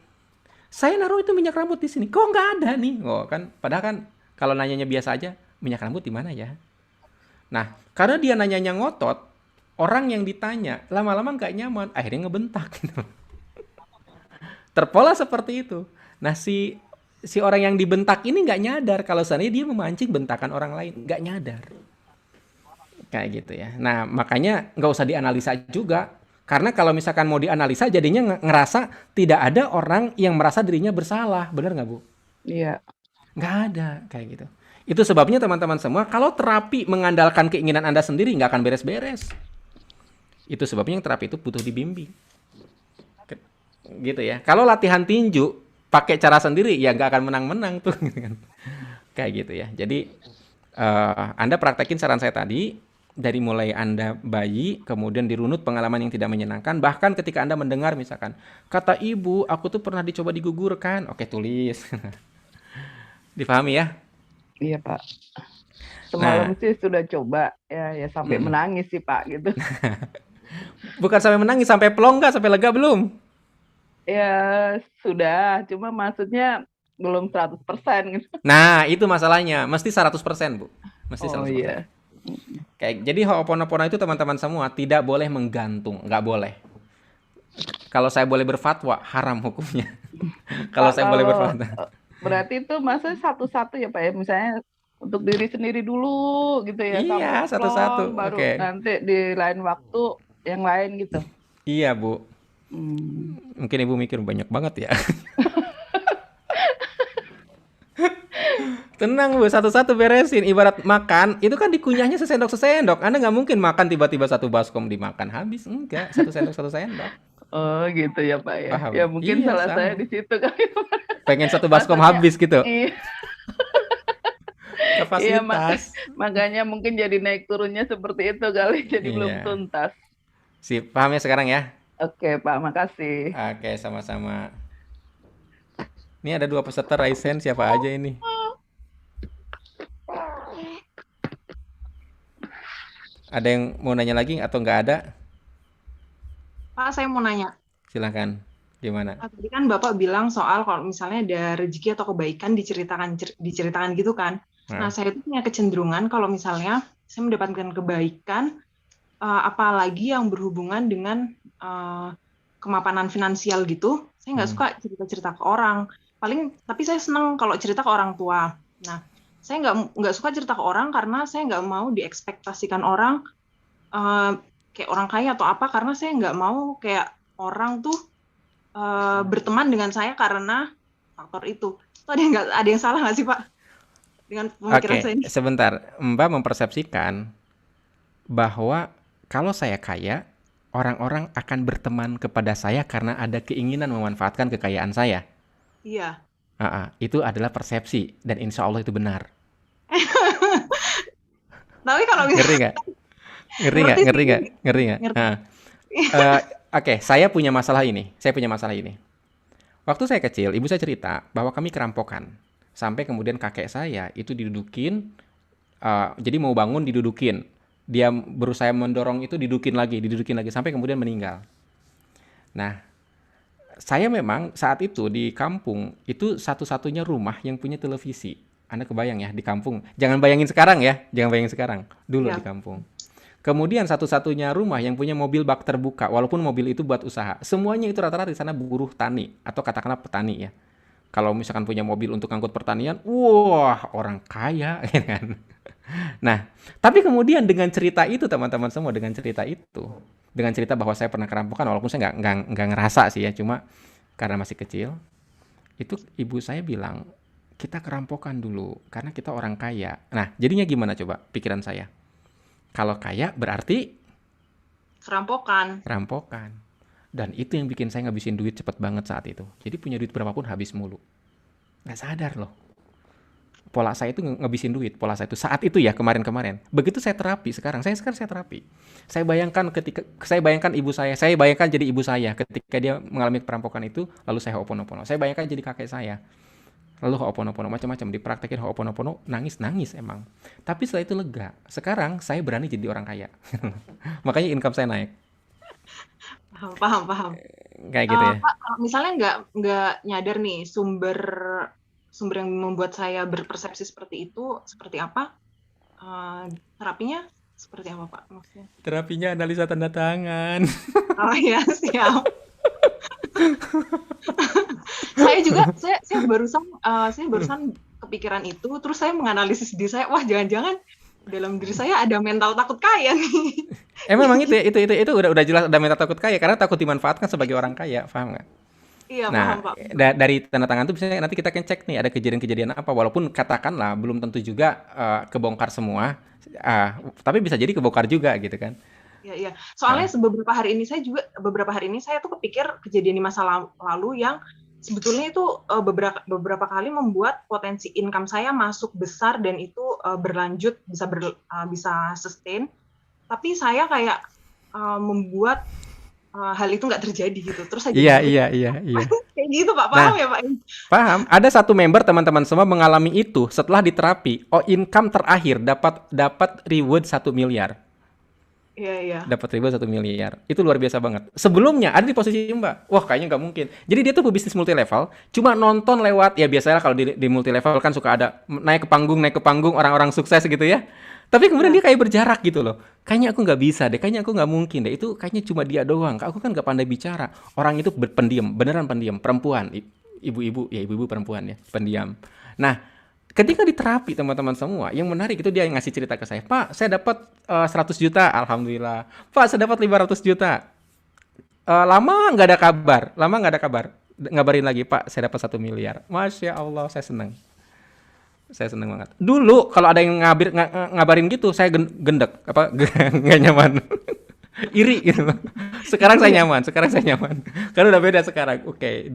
S1: Saya naruh itu minyak rambut di sini. Kok nggak ada nih? Oh, kan, padahal kan kalau nanyanya biasa aja, minyak rambut di mana ya? Nah, karena dia nanyanya ngotot, orang yang ditanya lama-lama nggak nyaman, akhirnya ngebentak. Gitu. Terpola seperti itu. Nah, si orang yang dibentak ini nggak nyadar kalau seandainya dia memancing bentakan orang lain, nggak nyadar. Kayak gitu ya. Nah, makanya nggak usah dianalisa juga. Karena kalau misalkan mau dianalisa, jadinya ngerasa tidak ada orang yang merasa dirinya bersalah. Benar nggak, Bu?
S10: Iya.
S1: Nggak ada, kayak gitu. Itu sebabnya teman-teman semua, kalau terapi mengandalkan keinginan Anda sendiri, nggak akan beres-beres. Itu sebabnya yang terapi itu butuh dibimbing. Gitu ya. Kalau latihan tinju pakai cara sendiri ya nggak akan menang-menang tuh gitu kan. Kayak gitu ya. Jadi Anda praktekin saran saya tadi dari mulai Anda bayi kemudian dirunut pengalaman yang tidak menyenangkan, bahkan ketika Anda mendengar misalkan kata ibu aku tuh pernah dicoba digugurkan. Oke, tulis. Dipahami ya?
S10: Iya, Pak. Semalam sih sudah coba ya sampai menangis sih, Pak, gitu.
S1: Bukan sampai menangis, sampai plong nggak, sampai lega belum?
S10: Ya sudah, cuma maksudnya belum 100% gitu.
S1: Nah, itu masalahnya. Mesti 100%, Bu. Mesti 100%.
S10: Oh iya.
S1: Kayak, jadi Ho'oponopono itu teman-teman semua tidak boleh menggantung. Nggak boleh. Kalau saya boleh berfatwa, haram hukumnya. Kalau saya boleh berfatwa.
S10: Berarti itu maksudnya satu-satu ya Pak ya? Misalnya untuk diri sendiri dulu gitu ya.
S1: Iya, satu-satu.
S10: Baru nanti di lain waktu yang lain gitu.
S1: Iya, Bu. Mungkin Ibu mikir banyak banget ya. Tenang Bu, satu-satu beresin. Ibarat makan, itu kan dikunyahnya sesendok-sesendok. Anda nggak mungkin makan tiba-tiba satu baskom dimakan habis. Enggak, satu sendok, satu sendok.
S10: Oh gitu ya Pak ya.
S1: Paham?
S10: Ya mungkin
S1: Iya,
S10: salah saya
S1: sama.
S10: di situ kali.
S1: Pengen satu baskom
S10: Maksudnya,
S1: habis gitu.
S10: iya, iya
S1: Kapasitas.
S10: makanya mungkin jadi naik turunnya seperti itu kali, jadi belum
S1: Iya.
S10: tuntas.
S1: Sip, paham ya sekarang ya?
S10: Oke Pak, makasih.
S1: Oke, sama-sama. Ini ada 2 peserta Raisen, siapa aja ini? Ada yang mau nanya lagi atau nggak ada?
S11: Pak, saya mau nanya.
S1: Silahkan. Gimana?
S11: Tadi kan Bapak bilang soal kalau misalnya ada rezeki atau kebaikan diceritakan gitu kan. Nah, saya itu punya kecenderungan kalau misalnya saya mendapatkan kebaikan, apalagi yang berhubungan dengan kemapanan finansial gitu, saya nggak suka cerita-cerita ke orang. Tapi saya senang kalau cerita ke orang tua. Nah, saya nggak suka cerita ke orang karena saya nggak mau diekspektasikan orang kayak orang kaya atau apa, karena saya nggak mau kayak orang tuh berteman dengan saya karena faktor itu. Ada yang salah nggak sih Pak dengan pemikiran saya ini?
S1: Oke, sebentar. Mbak mempersepsikan bahwa kalau saya kaya, orang-orang akan berteman kepada saya karena ada keinginan memanfaatkan kekayaan saya.
S11: Iya.
S1: Itu adalah persepsi dan insya Allah itu benar.
S11: Tapi kalau
S1: Ngeri nggak? Ngeri nggak? Oke, saya punya masalah ini. Waktu saya kecil, ibu saya cerita bahwa kami kerampokan. Sampai kemudian kakek saya itu didudukin, jadi mau bangun didudukin. Dia berusaha mendorong itu didudukin lagi, sampai kemudian meninggal. Nah, saya memang saat itu di kampung, itu satu-satunya rumah yang punya televisi. Anda kebayang ya, di kampung. Jangan bayangin sekarang ya, dulu di kampung. Kemudian satu-satunya rumah yang punya mobil bak terbuka, walaupun mobil itu buat usaha. Semuanya itu rata-rata di sana buruh tani, atau katakanlah petani ya. Kalau misalkan punya mobil untuk angkut pertanian, wah orang kaya, ya kan? Nah, tapi kemudian dengan cerita itu teman-teman semua, dengan cerita bahwa saya pernah kerampokan, walaupun saya nggak ngerasa sih ya, cuma karena masih kecil, itu ibu saya bilang, kita kerampokan dulu, karena kita orang kaya. Nah, jadinya gimana coba pikiran saya? Kalau kaya berarti
S11: kerampokan.
S1: Dan itu yang bikin saya ngabisin duit cepet banget saat itu. Jadi punya duit berapapun habis mulu. Nggak sadar loh. Pola saya itu ngabisin duit. Pola saya itu saat itu ya, kemarin-kemarin. Begitu saya terapi sekarang saya terapi. Saya bayangkan ibu saya bayangkan jadi ibu saya ketika dia mengalami perampokan itu, lalu saya ho'oponopono. Saya bayangkan jadi kakek saya. Lalu ho'oponopono, macam-macam, dipraktekin ho'oponopono, nangis emang. Tapi setelah itu lega. Sekarang saya berani jadi orang kaya. Makanya income saya naik.
S11: Paham.
S1: Kayak gitu ya.
S11: Pak, kalau misalnya nggak nyadar nih sumber yang membuat saya berpersepsi seperti itu, seperti apa? Terapinya seperti apa Pak maksudnya?
S1: Terapinya analisa tanda tangan.
S11: Oh ya, siap. saya barusan kepikiran itu, terus saya menganalisis diri saya, wah jangan-jangan dalam diri saya ada mental takut kaya nih.
S1: Emang itu udah jelas ada mental takut kaya karena takut dimanfaatkan sebagai orang kaya, paham nggak?
S11: Iya,
S1: Nah,
S11: paham Pak.
S1: dari tanda tangan itu bisa nanti kita akan cek nih ada kejadian-kejadian apa, walaupun katakanlah belum tentu juga kebongkar semua, tapi bisa jadi kebongkar juga gitu kan.
S11: Iya. Soalnya beberapa hari ini saya tuh kepikir kejadian di masa lalu yang sebetulnya itu beberapa kali membuat potensi income saya masuk besar dan itu berlanjut bisa sustain. Tapi saya kayak membuat hal itu nggak terjadi gitu. Terus saya
S1: Iya.
S11: kayak gitu Pak, paham ya Pak?
S1: Paham. Ada satu member teman-teman semua mengalami itu setelah diterapi. Income terakhir dapat reward 1 miliar.
S11: Iya.
S1: Dapat reward 1 miliar. Itu luar biasa banget. Sebelumnya ada di posisi Mbak. Wah, kayaknya nggak mungkin. Jadi dia tuh pebisnis multi level, cuma nonton lewat, ya biasanya kalau di multi level kan suka ada naik ke panggung orang-orang sukses gitu ya. Tapi kemudian dia kayak berjarak gitu loh. Kayaknya aku nggak bisa deh, kayaknya aku nggak mungkin deh. Itu kayaknya cuma dia doang. Aku kan nggak pandai bicara. Orang itu pendiam, beneran pendiam, perempuan, ibu-ibu perempuan ya, pendiam. Nah, ketika diterapi teman-teman semua, yang menarik itu dia yang ngasih cerita ke saya, Pak, saya dapat 100 juta, alhamdulillah. Pak, saya dapat 500 juta. Lama nggak ada kabar. Ngabarin lagi, Pak, saya dapat 1 miliar. Masya Allah, saya senang. Saya seneng banget. Dulu kalau ada yang ngabarin gitu, saya gendek, apa nggak nyaman, iri gitu. Sekarang saya nyaman. Karena udah beda sekarang. Oke,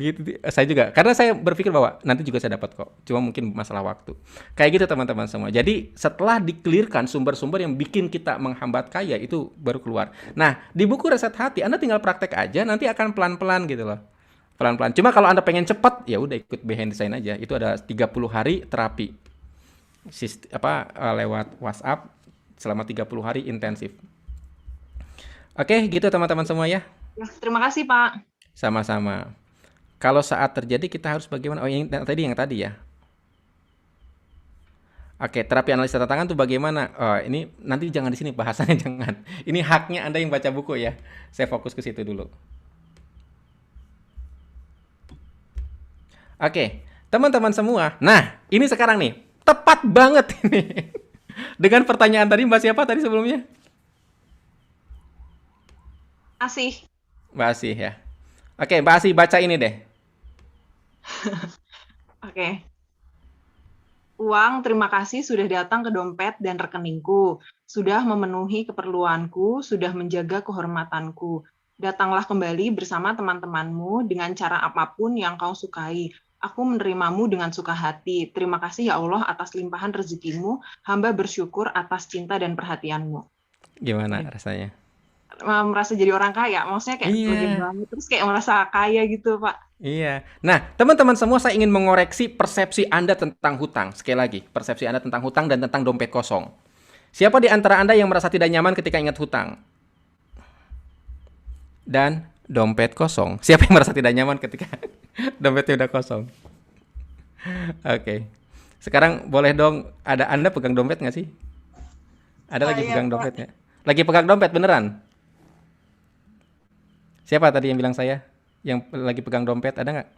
S1: saya juga. Karena saya berpikir bahwa nanti juga saya dapat kok. Cuma mungkin masalah waktu. Kayak gitu teman-teman semua. Jadi setelah di-clearkan sumber-sumber yang bikin kita menghambat kaya itu baru keluar. Nah, di buku Reset Hati Anda tinggal praktek aja, nanti akan pelan-pelan gitu loh. Pelan-pelan. Cuma kalau Anda pengen cepat, ya udah ikut Behind the Sign aja. Itu ada 30 hari terapi. Lewat WhatsApp selama 30 hari intensif. Oke, gitu teman-teman semua ya.
S11: Ya, terima kasih, Pak.
S1: Sama-sama. Kalau saat terjadi kita harus bagaimana? Oh, yang tadi ya. Oke, terapi analisa tantangan tuh bagaimana? Oh, ini nanti jangan di sini bahasanya jangan. Ini haknya Anda yang baca buku ya. Saya fokus ke situ dulu. Oke, teman-teman semua. Nah, ini sekarang nih, tepat banget ini. Dengan pertanyaan tadi Mbak siapa tadi sebelumnya?
S11: Asih.
S1: Mbak Asih ya. Oke, Mbak Asih baca ini deh.
S11: Oke. Uang terima kasih sudah datang ke dompet dan rekeningku, sudah memenuhi keperluanku, sudah menjaga kehormatanku. Datanglah kembali bersama teman-temanmu dengan cara apapun yang kau sukai. Aku menerimamu dengan suka hati. Terima kasih ya Allah atas limpahan rezekimu. Hamba bersyukur atas cinta dan perhatianmu.
S1: Gimana rasanya?
S11: Merasa jadi orang kaya, maksudnya kayak lega banget, terus kayak merasa kaya gitu, Pak.
S1: Iya. Nah, teman-teman semua, saya ingin mengoreksi persepsi Anda tentang hutang. Sekali lagi, persepsi Anda tentang hutang dan tentang dompet kosong. Siapa di antara Anda yang merasa tidak nyaman ketika ingat hutang? Dan dompet kosong. Siapa yang merasa tidak nyaman ketika dompetnya udah kosong? Oke. Sekarang boleh dong, ada Anda pegang dompet nggak sih? Ada lagi pegang dompet nggak? Lagi pegang dompet beneran? Siapa tadi yang bilang saya? Yang lagi pegang dompet, ada nggak?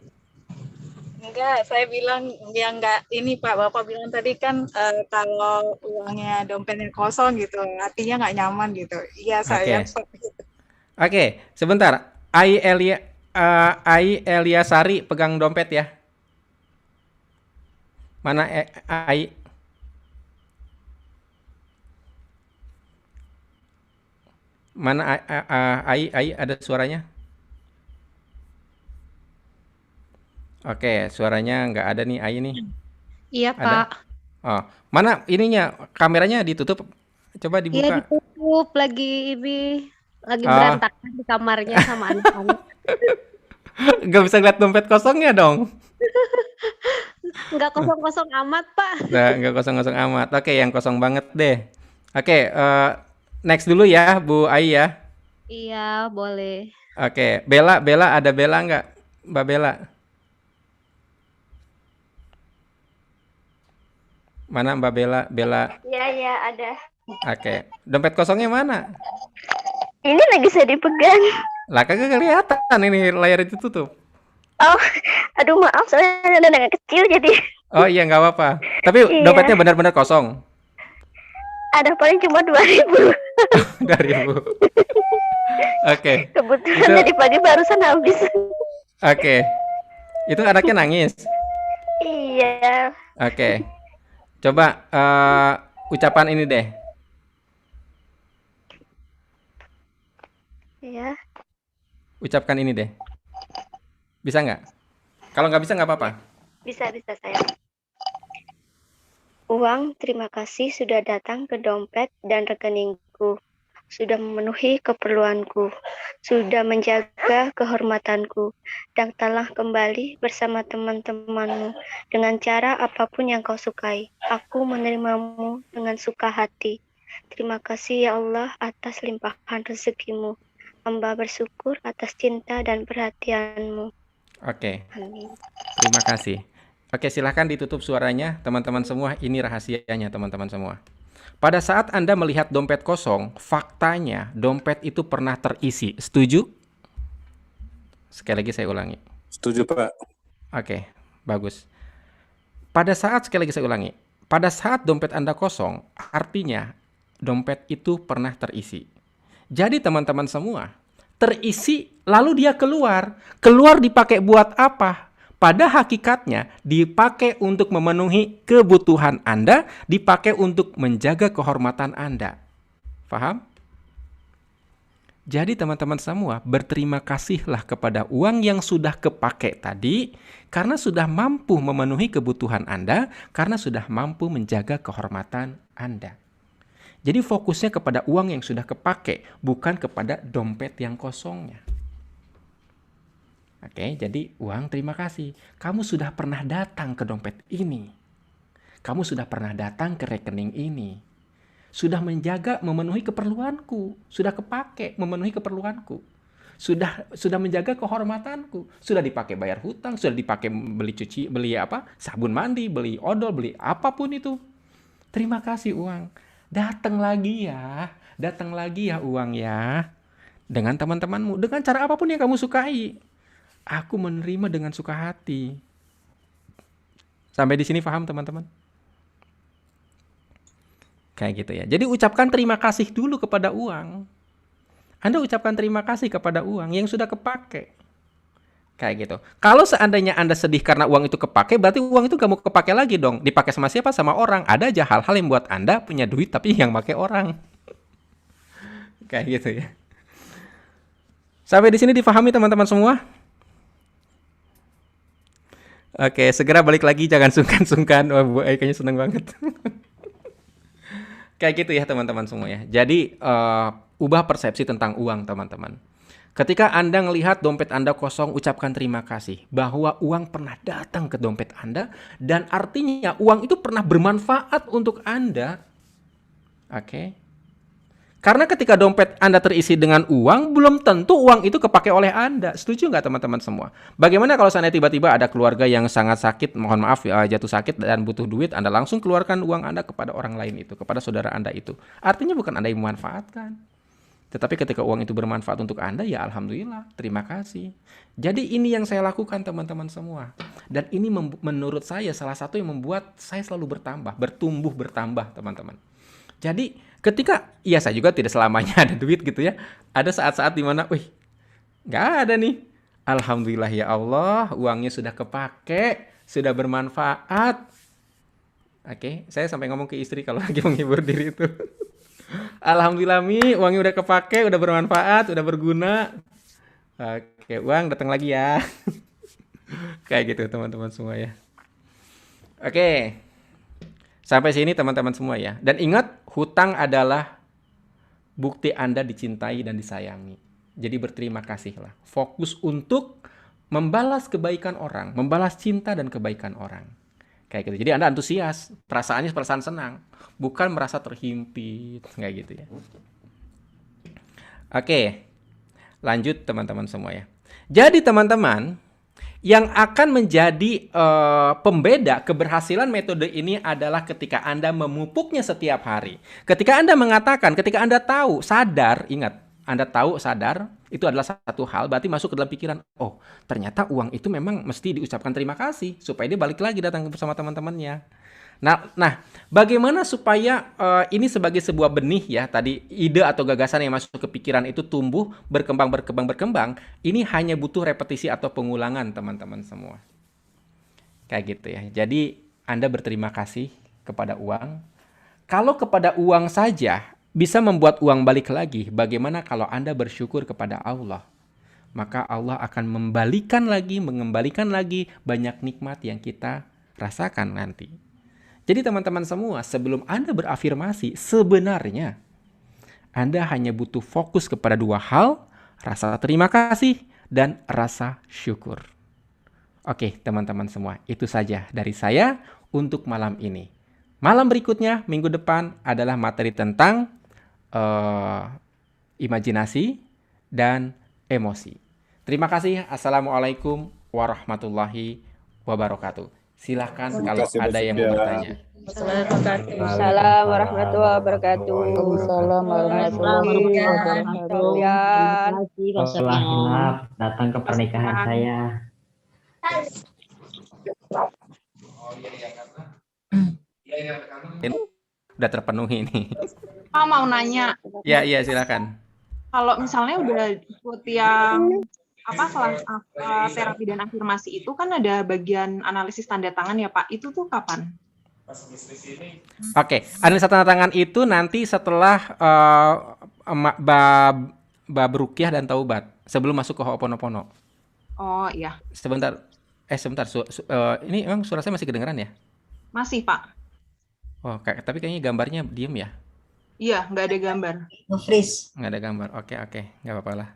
S12: Enggak, saya bilang yang enggak ini Pak, Bapak bilang tadi kan kalau uangnya dompetnya kosong gitu, artinya nggak nyaman gitu. Iya, saya.
S1: Oke, sebentar. Ai Eliasari pegang dompet ya. Mana Ai? Mana Ai ada suaranya? Oke, suaranya nggak ada nih Ai nih.
S13: Iya,
S1: Ada?
S13: Pak.
S1: Oh, mana ininya? Kameranya ditutup. Coba
S13: Iya,
S1: dibuka.
S13: ditutup lagi berantakan di kamarnya sama anak-anak.
S1: Nggak bisa lihat dompet kosongnya dong.
S13: Nggak kosong-kosong amat, Pak.
S1: Nah, nggak kosong-kosong amat. Oke, yang kosong banget deh. Oke, next dulu ya, Bu Ai ya.
S13: Iya, boleh.
S1: Oke, Bella ada Bella nggak? Mbak Bella. Mana Mbak Bella?
S14: Iya, ada.
S1: Oke, dompet kosongnya mana?
S14: Ini lagi saya dipegang.
S1: Lah kagak kelihatan ini layar itu tutup.
S14: Oh, aduh maaf, soalnya ada anak kecil jadi.
S1: Oh iya, nggak apa-apa. Tapi
S14: Iya.
S1: dompetnya benar-benar kosong.
S14: Ada paling cuma 2.000.
S1: 2.000. Oke.
S14: Kebetulan tadi pagi barusan habis.
S1: Oke. Itu anaknya nangis.
S14: Iya.
S1: Oke. Coba ucapan ini deh.
S14: Iya.
S1: Ucapkan ini deh. Bisa nggak? Kalau nggak bisa nggak apa-apa.
S14: Bisa saya. Uang terima kasih sudah datang ke dompet dan rekeningku. Sudah memenuhi keperluanku. Sudah menjaga kehormatanku. Datanglah kembali bersama teman-temanmu dengan cara apapun yang kau sukai. Aku menerimamu dengan suka hati. Terima kasih ya Allah atas limpahan rezekimu. Hamba bersyukur atas cinta dan perhatianmu.
S1: Oke.
S14: Amin.
S1: Terima kasih. Oke, silahkan ditutup suaranya, teman-teman semua. Ini rahasianya, teman-teman semua. Pada saat Anda melihat dompet kosong, faktanya dompet itu pernah terisi. Setuju? Sekali lagi saya ulangi.
S15: Setuju, Pak.
S1: Oke, bagus. Sekali lagi saya ulangi. Pada saat dompet Anda kosong, artinya dompet itu pernah terisi. Jadi teman-teman semua, terisi lalu dia keluar. Keluar dipakai buat apa? pada hakikatnya dipakai untuk memenuhi kebutuhan Anda, dipakai untuk menjaga kehormatan Anda. Paham? Jadi teman-teman semua, berterima kasihlah kepada uang yang sudah kepake tadi, karena sudah mampu memenuhi kebutuhan Anda, karena sudah mampu menjaga kehormatan Anda. Jadi fokusnya kepada uang yang sudah kepake, bukan kepada dompet yang kosongnya. Oke, jadi uang terima kasih. Kamu sudah pernah datang ke dompet ini. Kamu sudah pernah datang ke rekening ini. Sudah menjaga, memenuhi keperluanku. Sudah kepake, memenuhi keperluanku. Sudah menjaga kehormatanku. Sudah dipakai bayar hutang, sudah dipakai beli sabun mandi, beli odol, beli apapun itu. Terima kasih uang. Datang lagi ya uang ya. Dengan teman-temanmu, dengan cara apapun yang kamu sukai. Aku menerima dengan suka hati. Sampai di sini paham teman-teman? Kayak gitu ya. Jadi ucapkan terima kasih dulu kepada uang. Anda ucapkan terima kasih kepada uang yang sudah kepake. Kayak gitu. Kalau seandainya Anda sedih karena uang itu kepake, berarti uang itu kamu kepake lagi dong. Dipakai sama siapa? Sama orang. Ada aja hal-hal yang buat Anda punya duit tapi yang pakai orang. Kayak gitu ya. Sampai di sini difahami teman-teman semua? Oke, segera balik lagi, jangan sungkan-sungkan. Wah, Bu Ai kayaknya seneng banget. Kayak gitu ya teman-teman semua ya. Jadi ubah persepsi tentang uang teman-teman. Ketika Anda melihat dompet Anda kosong, ucapkan terima kasih bahwa uang pernah datang ke dompet Anda dan artinya uang itu pernah bermanfaat untuk Anda. Oke. Karena ketika dompet Anda terisi dengan uang, belum tentu uang itu kepake oleh Anda. Setuju nggak teman-teman semua? Bagaimana kalau seandainya tiba-tiba ada keluarga yang sangat sakit, mohon maaf jatuh sakit dan butuh duit, Anda langsung keluarkan uang Anda kepada orang lain itu, kepada saudara Anda itu. Artinya bukan Anda yang memanfaatkan. Tetapi ketika uang itu bermanfaat untuk Anda, ya alhamdulillah, terima kasih. Jadi ini yang saya lakukan teman-teman semua. Dan ini menurut saya salah satu yang membuat saya selalu bertumbuh bertambah teman-teman. Jadi ketika, ya saya juga tidak selamanya ada duit gitu ya. Ada saat-saat dimana, nggak ada nih. Alhamdulillah ya Allah, uangnya sudah kepake, sudah bermanfaat. Oke, saya sampai ngomong ke istri kalau lagi menghibur diri itu. Alhamdulillah Mi, uangnya udah kepake, udah bermanfaat, udah berguna. Oke, uang datang lagi ya. Kayak gitu teman-teman semua ya. Oke. Sampai sini teman-teman semua ya. Dan ingat, hutang adalah bukti Anda dicintai dan disayangi. Jadi berterima kasihlah. Fokus untuk membalas kebaikan orang, membalas cinta dan kebaikan orang. Kayak gitu. Jadi Anda antusias, perasaannya perasaan senang, bukan merasa terhimpit, kayak gitu ya. Oke. Lanjut teman-teman semua ya. Jadi teman-teman, yang akan menjadi pembeda keberhasilan metode ini adalah ketika Anda memupuknya setiap hari. Ketika Anda mengatakan, ketika Anda tahu, sadar, ingat, Anda tahu, sadar, itu adalah satu hal, berarti masuk ke dalam pikiran, oh ternyata uang itu memang mesti diucapkan terima kasih, supaya dia balik lagi datang bersama teman-temannya. Nah, bagaimana supaya ini sebagai sebuah benih ya, tadi ide atau gagasan yang masuk ke pikiran itu tumbuh, berkembang, ini hanya butuh repetisi atau pengulangan teman-teman semua. Kayak gitu ya. Jadi Anda berterima kasih kepada uang. Kalau kepada uang saja bisa membuat uang balik lagi, bagaimana kalau Anda bersyukur kepada Allah? Maka Allah akan mengembalikan lagi banyak nikmat yang kita rasakan nanti. Jadi teman-teman semua, sebelum Anda berafirmasi, sebenarnya Anda hanya butuh fokus kepada dua hal, rasa terima kasih dan rasa syukur. Oke teman-teman semua, itu saja dari saya untuk malam ini. Malam berikutnya, minggu depan adalah materi tentang imajinasi dan emosi. Terima kasih. Assalamualaikum warahmatullahi wabarakatuh. Silahkan kalau ada yang mau bertanya.
S7: Assalamualaikum warahmatullahi wabarakatuh.
S15: Terima kasih telah datang ke pernikahan saya.
S1: Udah terpenuhi nih.
S11: Mau nanya.
S1: Ya, silakan.
S11: Kalau misalnya udah ikut yang terapi dan afirmasi itu kan ada bagian analisis tanda tangan ya Pak. Itu tuh kapan?
S1: Oke, analisa tanda tangan itu nanti setelah bab ruqyah dan taubat sebelum masuk ke Ho'oponopono.
S11: Oh iya.
S1: Sebentar. Ini emang suara saya masih kedengeran ya?
S11: Masih Pak.
S1: Oh, tapi kayaknya gambarnya diem ya?
S11: Iya, nggak ada gambar.
S2: Nge-freeze.
S1: Nggak ada gambar. Oke, nggak apa-apa lah.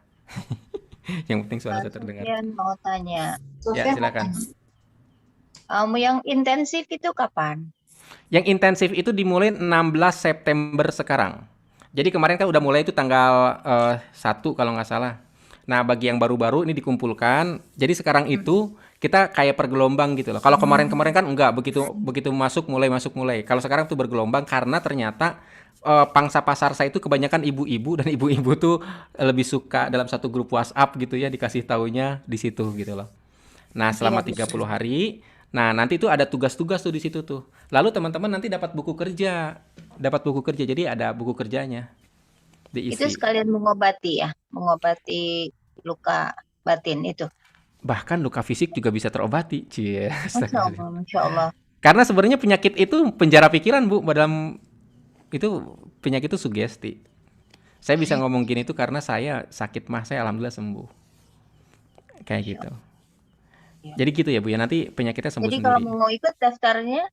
S1: Yang penting suara saya terdengar.
S16: Sofian mau tanya.
S1: Ya, silakan.
S16: Yang intensif itu kapan?
S1: Yang intensif itu dimulai 16 September sekarang. Jadi kemarin kan udah mulai itu tanggal 1 kalau nggak salah. Nah, bagi yang baru-baru ini dikumpulkan. Jadi sekarang itu kita kayak per gelombang gitu loh. Kalau kemarin-kemarin kan enggak, begitu masuk mulai. Kalau sekarang tuh bergelombang karena ternyata pangsa pasar saya itu kebanyakan ibu-ibu, dan ibu-ibu tuh lebih suka dalam satu grup WhatsApp gitu ya, dikasih taunya di situ gitu loh. Nah, selama 30 hari, nah nanti tuh ada tugas-tugas tuh di situ tuh. Lalu teman-teman nanti dapat buku kerja. Jadi ada buku kerjanya diisi.
S16: Itu sekalian mengobati ya, mengobati luka batin itu.
S1: Bahkan luka fisik juga bisa terobati, cie.
S16: Masya Allah.
S1: Karena sebenarnya penyakit itu penjara pikiran, Bu. Dalam itu penyakit itu sugesti. Saya bisa ngomong gini itu karena saya sakit mah, saya alhamdulillah sembuh. Kayak gitu. Jadi gitu ya, Bu ya. Nanti penyakitnya sembuh
S16: Jadi
S1: sendiri.
S16: kalau mau ikut daftarnya?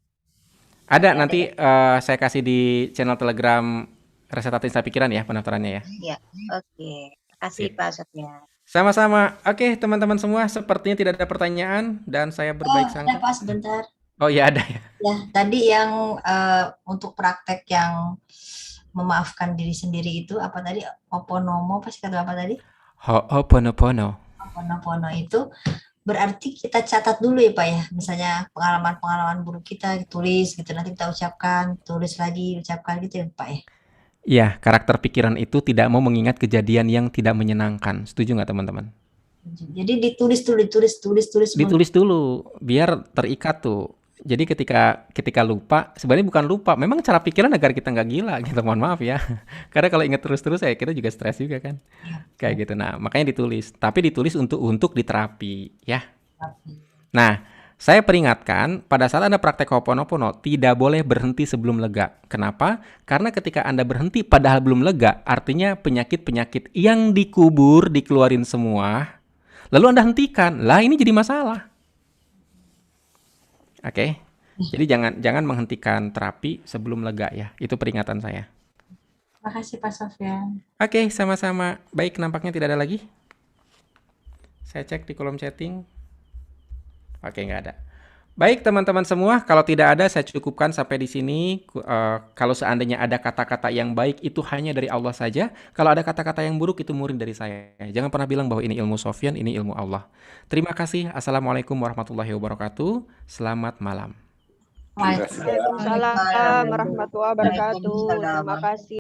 S1: Ada nanti saya kasih di channel Telegram Reseta Tinta Pikiran ya pendaftarannya ya.
S16: Ya, oke. Kasih Pak Sofian.
S1: Sama-sama. Oke, teman-teman semua, sepertinya tidak ada pertanyaan dan saya berbaik
S2: Ada
S1: sangka.
S2: Pak sebentar.
S1: Oh iya ada ya.
S2: Ya, tadi yang untuk praktek yang memaafkan diri sendiri itu apa tadi? Oponomo, apa sih kata apa tadi?
S1: Ho'oponopono.
S2: Oponopono itu berarti kita catat dulu ya Pak ya. Misalnya pengalaman-pengalaman buruk kita tulis gitu, nanti kita ucapkan, tulis lagi, ucapkan gitu ya Pak ya.
S1: Iya, karakter pikiran itu tidak mau mengingat kejadian yang tidak menyenangkan. Setuju nggak teman-teman?
S2: Jadi ditulis
S1: dulu biar terikat tuh. Jadi ketika lupa, sebenarnya bukan lupa, memang cara pikiran agar kita nggak gila gitu, mohon maaf ya. Karena kalau ingat terus-terus kita juga stres juga kan. Kayak gitu. Nah, makanya ditulis. Tapi ditulis untuk diterapi ya. Nah, saya peringatkan pada saat Anda praktek Ho'oponopono tidak boleh berhenti sebelum lega. Kenapa? Karena ketika Anda berhenti padahal belum lega, artinya penyakit-penyakit yang dikubur dikeluarin semua. Lalu Anda hentikan. Lah ini jadi masalah. Oke. Jadi jangan menghentikan terapi sebelum lega ya. Itu peringatan saya.
S2: Makasih Pak Sofian.
S1: Oke, sama-sama. Baik, nampaknya tidak ada lagi. Saya cek di kolom chatting. Oke, nggak ada. Baik, teman-teman semua, kalau tidak ada saya cukupkan sampai di sini. Kalau seandainya ada kata-kata yang baik itu hanya dari Allah saja. Kalau ada kata-kata yang buruk itu murid dari saya. Jangan pernah bilang bahwa ini ilmu Sofian, ini ilmu Allah. Terima kasih. Assalamualaikum warahmatullahi wabarakatuh. Selamat malam.
S7: Waalaikumsalam warahmatullahi wabarakatuh. Terima kasih.